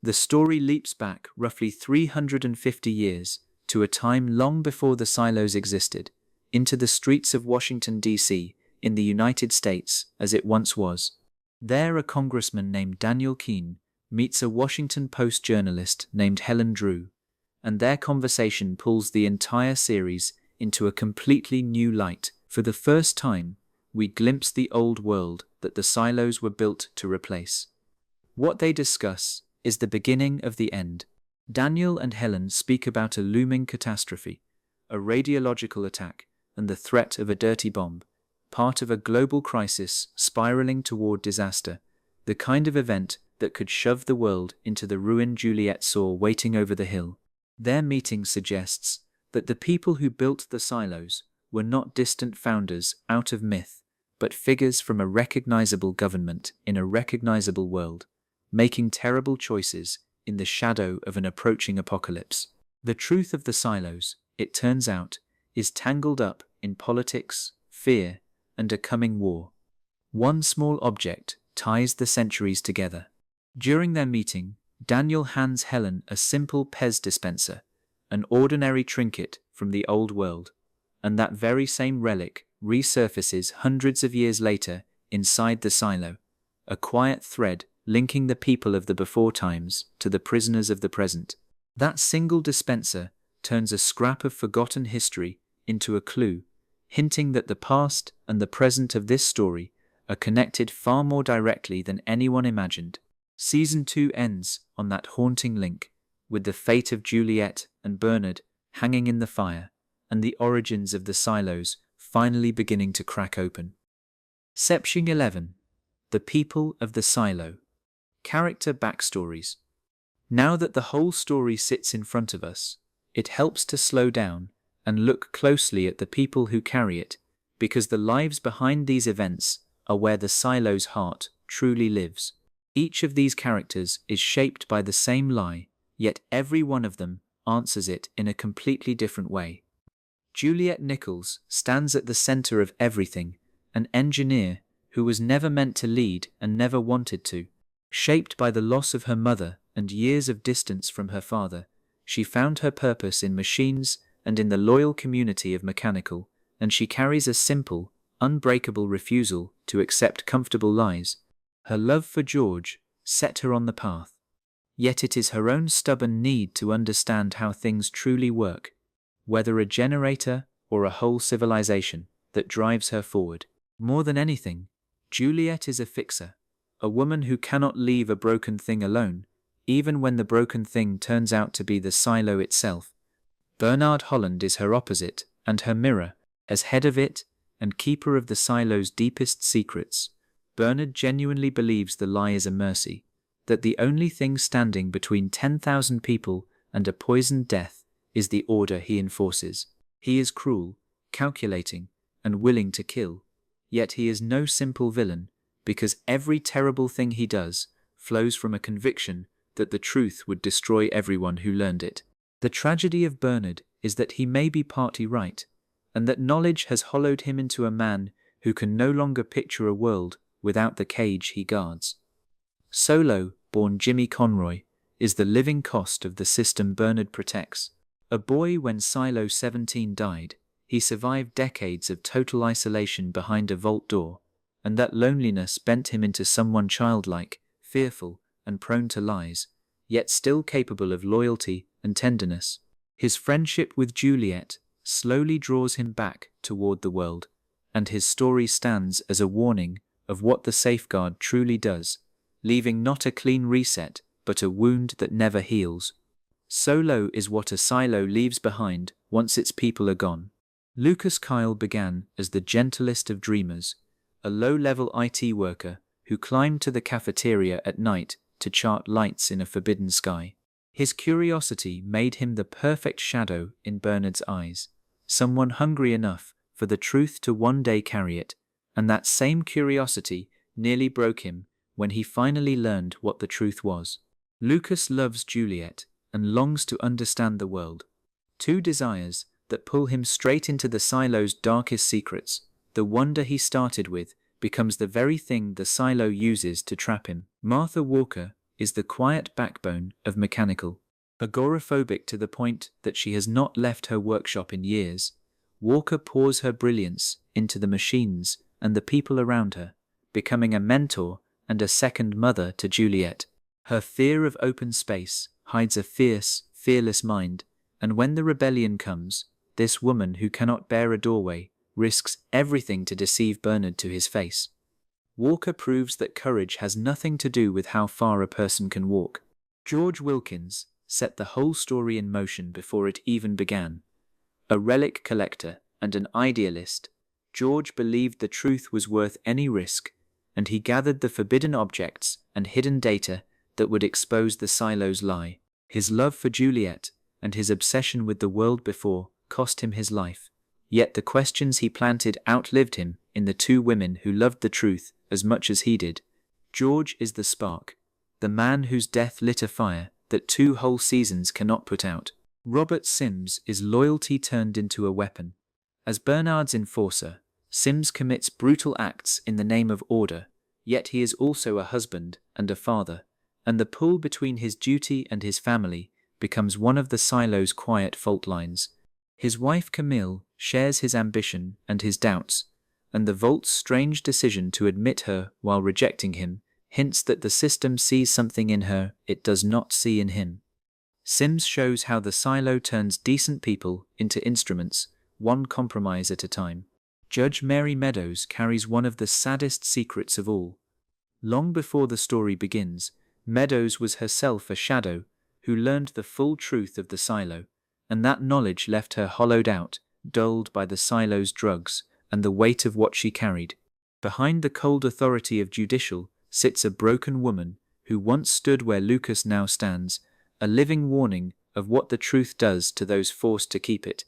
The story leaps back roughly 350 years to a time long before the silos existed, into the streets of Washington, D.C., in the United States as it once was. There a congressman named Daniel Keene meets a Washington Post journalist named Helen Drew, and their conversation pulls the entire series into a completely new light. For the first time, we glimpse the old world that the silos were built to replace. What they discuss is the beginning of the end. Daniel and Helen speak about a looming catastrophe, a radiological attack, and the threat of a dirty bomb. part of a global crisis spiraling toward disaster, the kind of event that could shove the world into the ruin Juliette saw waiting over the hill. Their meeting suggests that the people who built the silos were not distant founders out of myth, but figures from a recognizable government in a recognizable world, making terrible choices in the shadow of an approaching apocalypse. The truth of the silos, it turns out, is tangled up in politics, fear, and a coming war. One small object ties the centuries together. During their meeting, Daniel hands Helen a simple Pez dispenser, an ordinary trinket from the old world, and that very same relic resurfaces hundreds of years later inside the silo, a quiet thread linking the people of the before times to the prisoners of the present. That single dispenser turns a scrap of forgotten history into a clue, hinting that the past and the present of this story are connected far more directly than anyone imagined. Season 2 ends on that haunting link, with the fate of Juliette and Bernard hanging in the fire, and the origins of the silos finally beginning to crack open. Section 11. The People of the Silo. Character Backstories. Now that the whole story sits in front of us, it helps to slow down and look closely at the people who carry it, because the lives behind these events are where the silo's heart truly lives. Each of these characters is shaped by the same lie, yet every one of them answers it in a completely different way. Juliette Nichols stands at the center of everything, an engineer who was never meant to lead and never wanted to. Shaped by the loss of her mother and years of distance from her father, she found her purpose in machines and in the loyal community of Mechanical, and she carries a simple, unbreakable refusal to accept comfortable lies. Her love for George set her on the path. Yet it is her own stubborn need to understand how things truly work, whether a generator or a whole civilization, that drives her forward. More than anything, Juliette is a fixer, a woman who cannot leave a broken thing alone, even when the broken thing turns out to be the silo itself. Bernard Holland is her opposite and her mirror. As head of it and keeper of the silo's deepest secrets, Bernard genuinely believes the lie is a mercy, that the only thing standing between 10,000 people and a poisoned death is the order he enforces. He is cruel, calculating, and willing to kill, yet he is no simple villain, because every terrible thing he does flows from a conviction that the truth would destroy everyone who learned it. The tragedy of Bernard is that he may be partly right, and that knowledge has hollowed him into a man who can no longer picture a world without the cage he guards. Solo, born Jimmy Conroy, is the living cost of the system Bernard protects. A boy when Silo 17 died, he survived decades of total isolation behind a vault door, and that loneliness bent him into someone childlike, fearful, and prone to lies, yet still capable of loyalty and tenderness. His friendship with Juliette slowly draws him back toward the world, and his story stands as a warning of what the safeguard truly does, leaving not a clean reset, but a wound that never heals. Solo is what a silo leaves behind once its people are gone. Lucas Kyle began as the gentlest of dreamers, a low-level IT worker who climbed to the cafeteria at night to chart lights in a forbidden sky. His curiosity made him the perfect shadow in Bernard's eyes, someone hungry enough for the truth to one day carry it, and that same curiosity nearly broke him when he finally learned what the truth was. Lucas loves Juliette and longs to understand the world. Two desires that pull him straight into the silo's darkest secrets. The wonder he started with becomes the very thing the silo uses to trap him. Martha Walker is the quiet backbone of Mechanical. Agoraphobic to the point that she has not left her workshop in years, Walker pours her brilliance into the machines and the people around her, becoming a mentor and a second mother to Juliette. Her fear of open space hides a fierce, fearless mind, and when the rebellion comes, this woman who cannot bear a doorway risks everything to deceive Bernard to his face. Walker proves that courage has nothing to do with how far a person can walk. George Wilkins set the whole story in motion before it even began. A relic collector and an idealist, George believed the truth was worth any risk, and he gathered the forbidden objects and hidden data that would expose the silo's lie. His love for Juliette and his obsession with the world before cost him his life. Yet the questions he planted outlived him in the two women who loved the truth as much as he did. George is the spark, the man whose death lit a fire that 2 whole seasons cannot put out. Robert Sims is loyalty turned into a weapon. As Bernard's enforcer, Sims commits brutal acts in the name of order, yet he is also a husband and a father, and the pull between his duty and his family becomes one of the silo's quiet fault lines. His wife Camille shares his ambition and his doubts, and the Vault's strange decision to admit her while rejecting him hints that the system sees something in her it does not see in him. Sims shows how the silo turns decent people into instruments, one compromise at a time. Judge Mary Meadows carries one of the saddest secrets of all. Long before the story begins, Meadows was herself a shadow who learned the full truth of the silo, and that knowledge left her hollowed out, dulled by the silo's drugs and the weight of what she carried. Behind the cold authority of Judicial sits a broken woman who once stood where Lucas now stands, a living warning of what the truth does to those forced to keep it.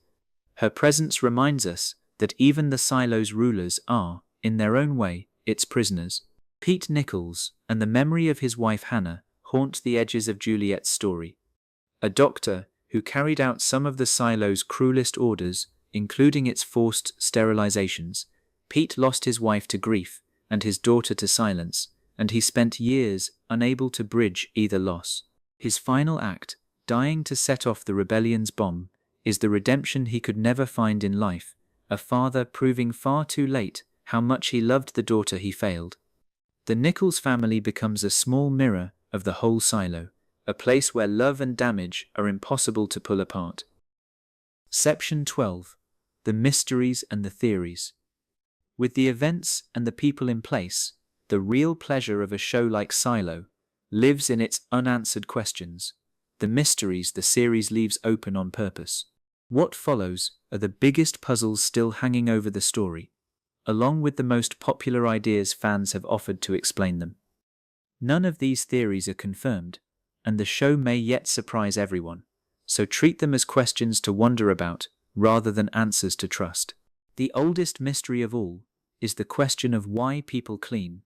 Her presence reminds us that even the silo's rulers are, in their own way, its prisoners. Pete Nichols and the memory of his wife Hannah haunt the edges of Juliette's story. A doctor who carried out some of the silo's cruelest orders, including its forced sterilizations, Pete lost his wife to grief and his daughter to silence, and he spent years unable to bridge either loss. His final act, dying to set off the rebellion's bomb, is the redemption he could never find in life, a father proving far too late how much he loved the daughter he failed. The Nichols family becomes a small mirror of the whole silo, a place where love and damage are impossible to pull apart. Section 12. The Mysteries and the Theories. With the events and the people in place, the real pleasure of a show like Silo lives in its unanswered questions, the mysteries the series leaves open on purpose. What follows are the biggest puzzles still hanging over the story, along with the most popular ideas fans have offered to explain them. None of these theories are confirmed, and the show may yet surprise everyone, so treat them as questions to wonder about rather than answers to trust. The oldest mystery of all is the question of why people clean.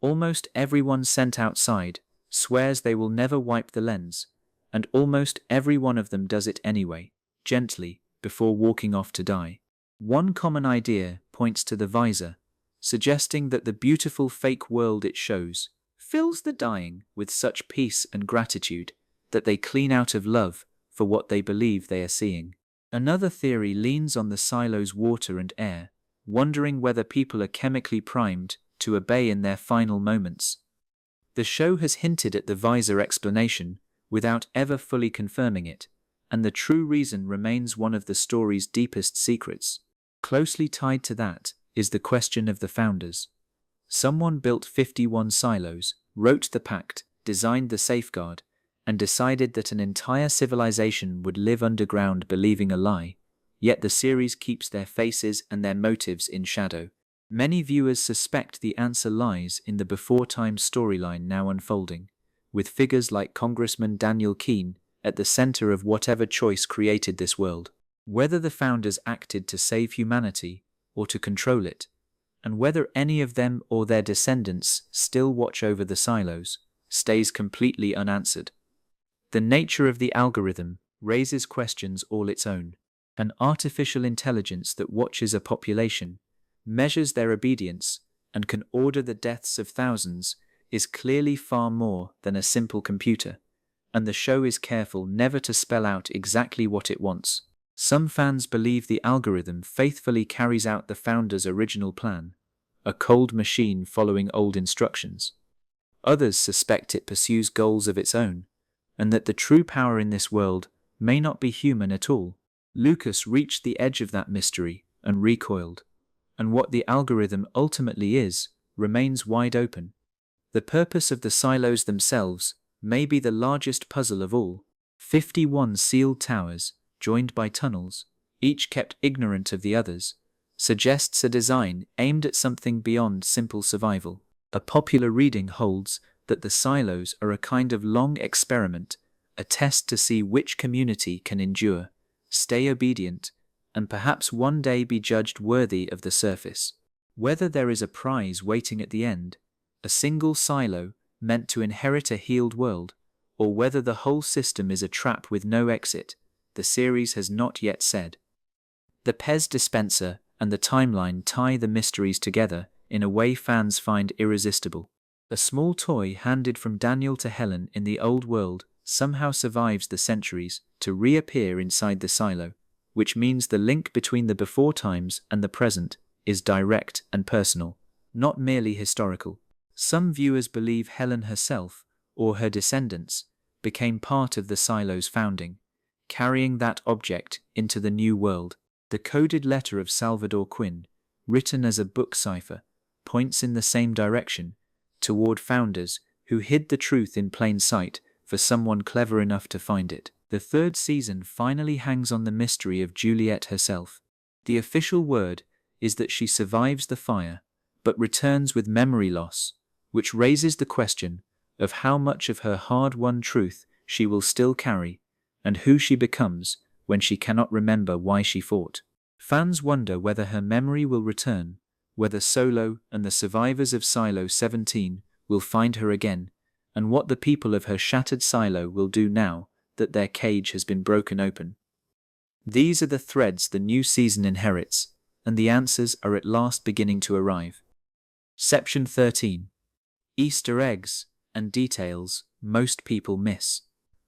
Almost everyone sent outside swears they will never wipe the lens, and almost every one of them does it anyway, gently, before walking off to die. One common idea points to the visor, suggesting that the beautiful fake world it shows fills the dying with such peace and gratitude that they clean out of love for what they believe they are seeing. Another theory leans on the silo's water and air, wondering whether people are chemically primed to obey in their final moments. The show has hinted at the visor explanation without ever fully confirming it, and the true reason remains one of the story's deepest secrets. Closely tied to that is the question of the founders. Someone built 51 silos, wrote the pact, designed the safeguard, and decided that an entire civilization would live underground believing a lie, yet the series keeps their faces and their motives in shadow. Many viewers suspect the answer lies in the before-time storyline now unfolding, with figures like Congressman Daniel Keene at the center of whatever choice created this world. Whether the founders acted to save humanity or to control it, and whether any of them or their descendants still watch over the silos, stays completely unanswered. The nature of the algorithm raises questions all its own. An artificial intelligence that watches a population, measures their obedience, and can order the deaths of thousands is clearly far more than a simple computer, and the show is careful never to spell out exactly what it wants. Some fans believe the algorithm faithfully carries out the founders' original plan, a cold machine following old instructions. Others suspect it pursues goals of its own, and that the true power in this world may not be human at all. Lucas reached the edge of that mystery and recoiled, and what the algorithm ultimately is remains wide open. The purpose of the silos themselves may be the largest puzzle of all. 51 sealed towers, joined by tunnels, each kept ignorant of the others, suggests a design aimed at something beyond simple survival. A popular reading holds that the silos are a kind of long experiment, a test to see which community can endure, stay obedient, and perhaps one day be judged worthy of the surface. Whether there is a prize waiting at the end, a single silo meant to inherit a healed world, or whether the whole system is a trap with no exit, the series has not yet said. The Pez dispenser and the timeline tie the mysteries together in a way fans find irresistible. A small toy handed from Daniel to Helen in the old world somehow survives the centuries to reappear inside the silo, which means the link between the before times and the present is direct and personal, not merely historical. Some viewers believe Helen herself, or her descendants, became part of the silo's founding, carrying that object into the new world. The coded letter of Salvador Quinn, written as a book cipher, points in the same direction, toward founders who hid the truth in plain sight for someone clever enough to find it. The third season finally hangs on the mystery of Juliette herself. The official word is that she survives the fire, but returns with memory loss, which raises the question of how much of her hard-won truth she will still carry, and who she becomes when she cannot remember why she fought. Fans wonder whether her memory will return, whether Solo and the survivors of Silo 17 will find her again, and what the people of her shattered silo will do now that their cage has been broken open. These are the threads the new season inherits, and the answers are at last beginning to arrive. Section 13. Easter eggs and details most people miss.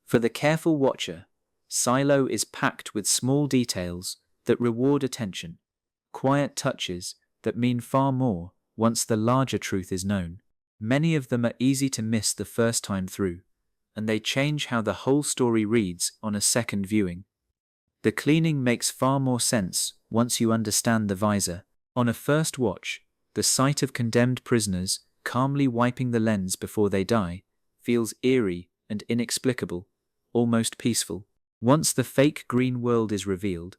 For the careful watcher, Silo is packed with small details that reward attention, quiet touches that mean far more once the larger truth is known. Many of them are easy to miss the first time through, and they change how the whole story reads on a second viewing. The cleaning makes far more sense once you understand the visor. On a first watch, the sight of condemned prisoners calmly wiping the lens before they die feels eerie and inexplicable, almost peaceful. Once the fake green world is revealed,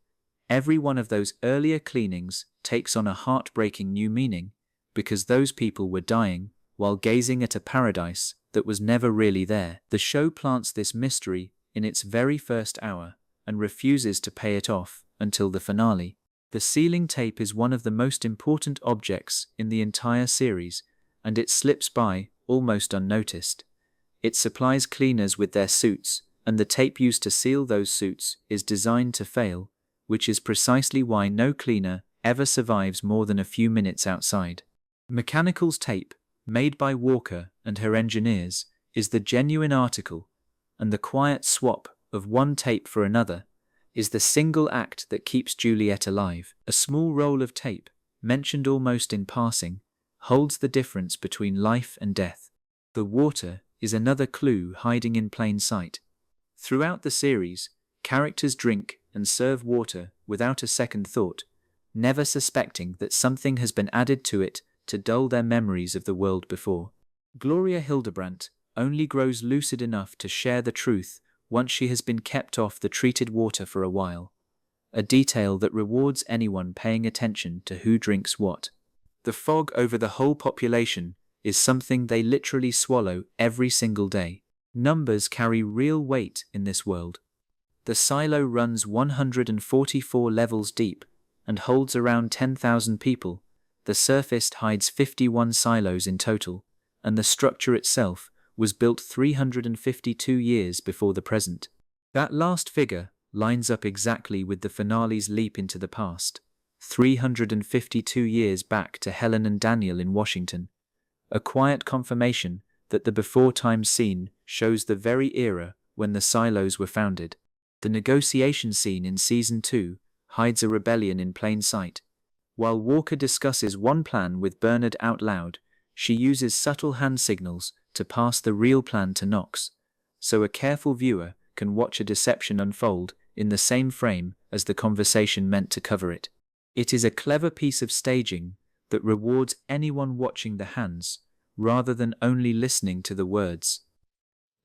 every one of those earlier cleanings takes on a heartbreaking new meaning, because those people were dying while gazing at a paradise that was never really there. The show plants this mystery in its very first hour and refuses to pay it off until the finale. The sealing tape is one of the most important objects in the entire series, and it slips by almost unnoticed. It supplies cleaners with their suits, and the tape used to seal those suits is designed to fail, which is precisely why no cleaner ever survives more than a few minutes outside. Mechanical's tape, made by Walker and her engineers, is the genuine article, and the quiet swap of one tape for another is the single act that keeps Juliette alive. A small roll of tape, mentioned almost in passing, holds the difference between life and death. The water is another clue hiding in plain sight. Throughout the series, characters drink and serve water without a second thought, never suspecting that something has been added to it to dull their memories of the world before. Gloria Hildebrandt only grows lucid enough to share the truth once she has been kept off the treated water for a while, a detail that rewards anyone paying attention to who drinks what. The fog over the whole population is something they literally swallow every single day. Numbers carry real weight in this world. The silo runs 144 levels deep and holds around 10,000 people. The surface hides 51 silos in total, and the structure itself was built 352 years before the present. That last figure lines up exactly with the finale's leap into the past, 352 years back to Helen and Daniel in Washington, a quiet confirmation that the before-time scene shows the very era when the silos were founded. The negotiation scene in Season 2 hides a rebellion in plain sight. While Walker discusses one plan with Bernard out loud, she uses subtle hand signals to pass the real plan to Knox, so a careful viewer can watch a deception unfold in the same frame as the conversation meant to cover it. It is a clever piece of staging that rewards anyone watching the hands, rather than only listening to the words.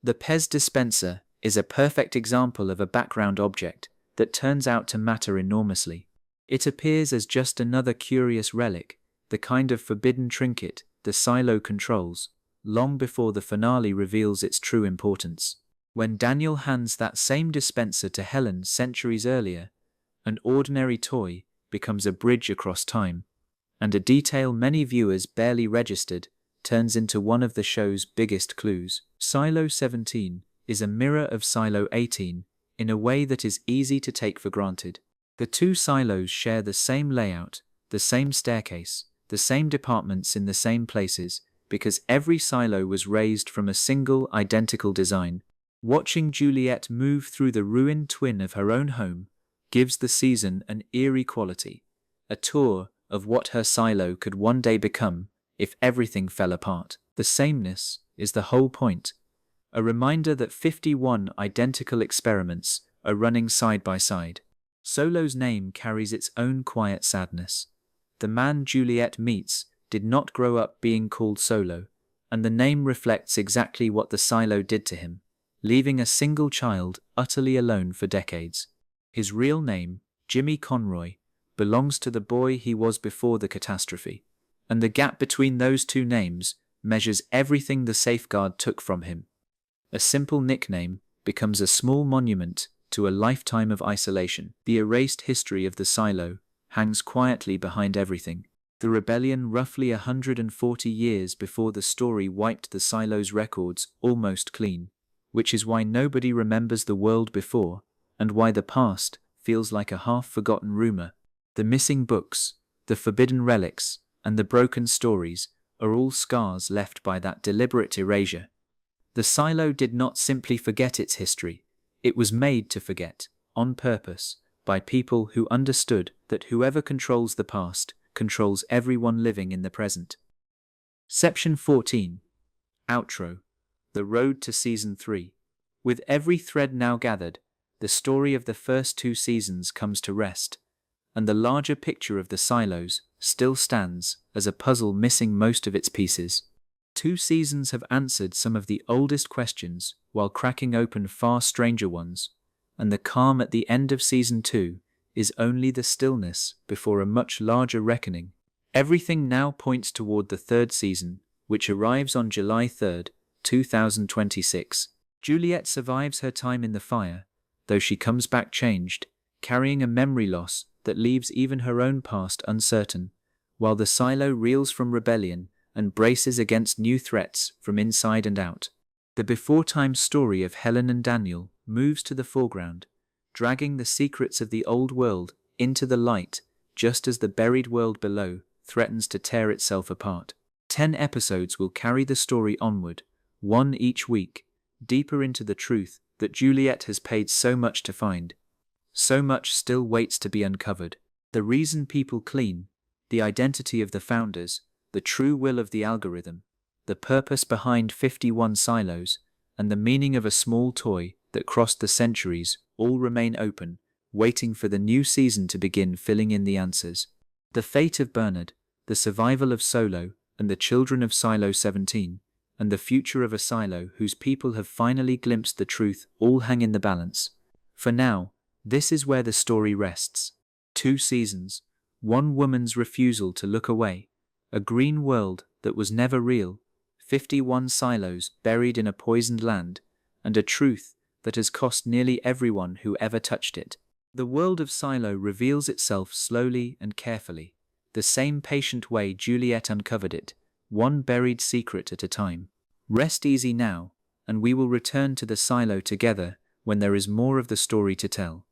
The Pez dispenser is a perfect example of a background object that turns out to matter enormously. It appears as just another curious relic, the kind of forbidden trinket the silo controls, long before the finale reveals its true importance. When Daniel hands that same dispenser to Helen centuries earlier, an ordinary toy becomes a bridge across time, and a detail many viewers barely registered turns into one of the show's biggest clues. Silo 17 is a mirror of Silo 18 in a way that is easy to take for granted. The two silos share the same layout, the same staircase, the same departments in the same places, because every silo was raised from a single identical design. Watching Juliette move through the ruined twin of her own home gives the season an eerie quality, a tour of what her silo could one day become if everything fell apart. The sameness is the whole point, a reminder that 51 identical experiments are running side by side. Solo's name carries its own quiet sadness. The man Juliette meets did not grow up being called Solo, and the name reflects exactly what the silo did to him, leaving a single child utterly alone for decades. His real name, Jimmy Conroy, belongs to the boy he was before the catastrophe, and the gap between those two names measures everything the safeguard took from him. A simple nickname becomes a small monument to a lifetime of isolation. The erased history of the silo hangs quietly behind everything. The rebellion roughly 140 years before the story wiped the silo's records almost clean, which is why nobody remembers the world before, and why the past feels like a half-forgotten rumor. The missing books, the forbidden relics, and the broken stories are all scars left by that deliberate erasure. The silo did not simply forget its history, it was made to forget, on purpose, by people who understood that whoever controls the past controls everyone living in the present. Section 14. Outro. The Road to Season 3. With every thread now gathered, the story of the first two seasons comes to rest, and the larger picture of the silos still stands as a puzzle missing most of its pieces. 2 seasons have answered some of the oldest questions while cracking open far stranger ones, and the calm at the end of Season 2 is only the stillness before a much larger reckoning. Everything now points toward the 3rd season, which arrives on July 3, 2026. Juliette survives her time in the fire, though she comes back changed, carrying a memory loss that leaves even her own past uncertain, while the silo reels from rebellion and braces against new threats from inside and out. The before-time story of Helen and Daniel moves to the foreground, dragging the secrets of the old world into the light just as the buried world below threatens to tear itself apart. 10 episodes will carry the story onward, one each week, deeper into the truth that Juliette has paid so much to find. So much still waits to be uncovered. The reason people clean, the identity of the founders, the true will of the algorithm, the purpose behind 51 silos, and the meaning of a small toy that crossed the centuries all remain open, waiting for the new season to begin filling in the answers. The fate of Bernard, the survival of Solo, and the children of Silo 17, and the future of a silo whose people have finally glimpsed the truth all hang in the balance. For now, this is where the story rests. 2 seasons, one woman's refusal to look away, a green world that was never real, 51 silos buried in a poisoned land, and a truth that has cost nearly everyone who ever touched it. The world of Silo reveals itself slowly and carefully, the same patient way Juliette uncovered it, one buried secret at a time. Rest easy now, and we will return to the silo together when there is more of the story to tell.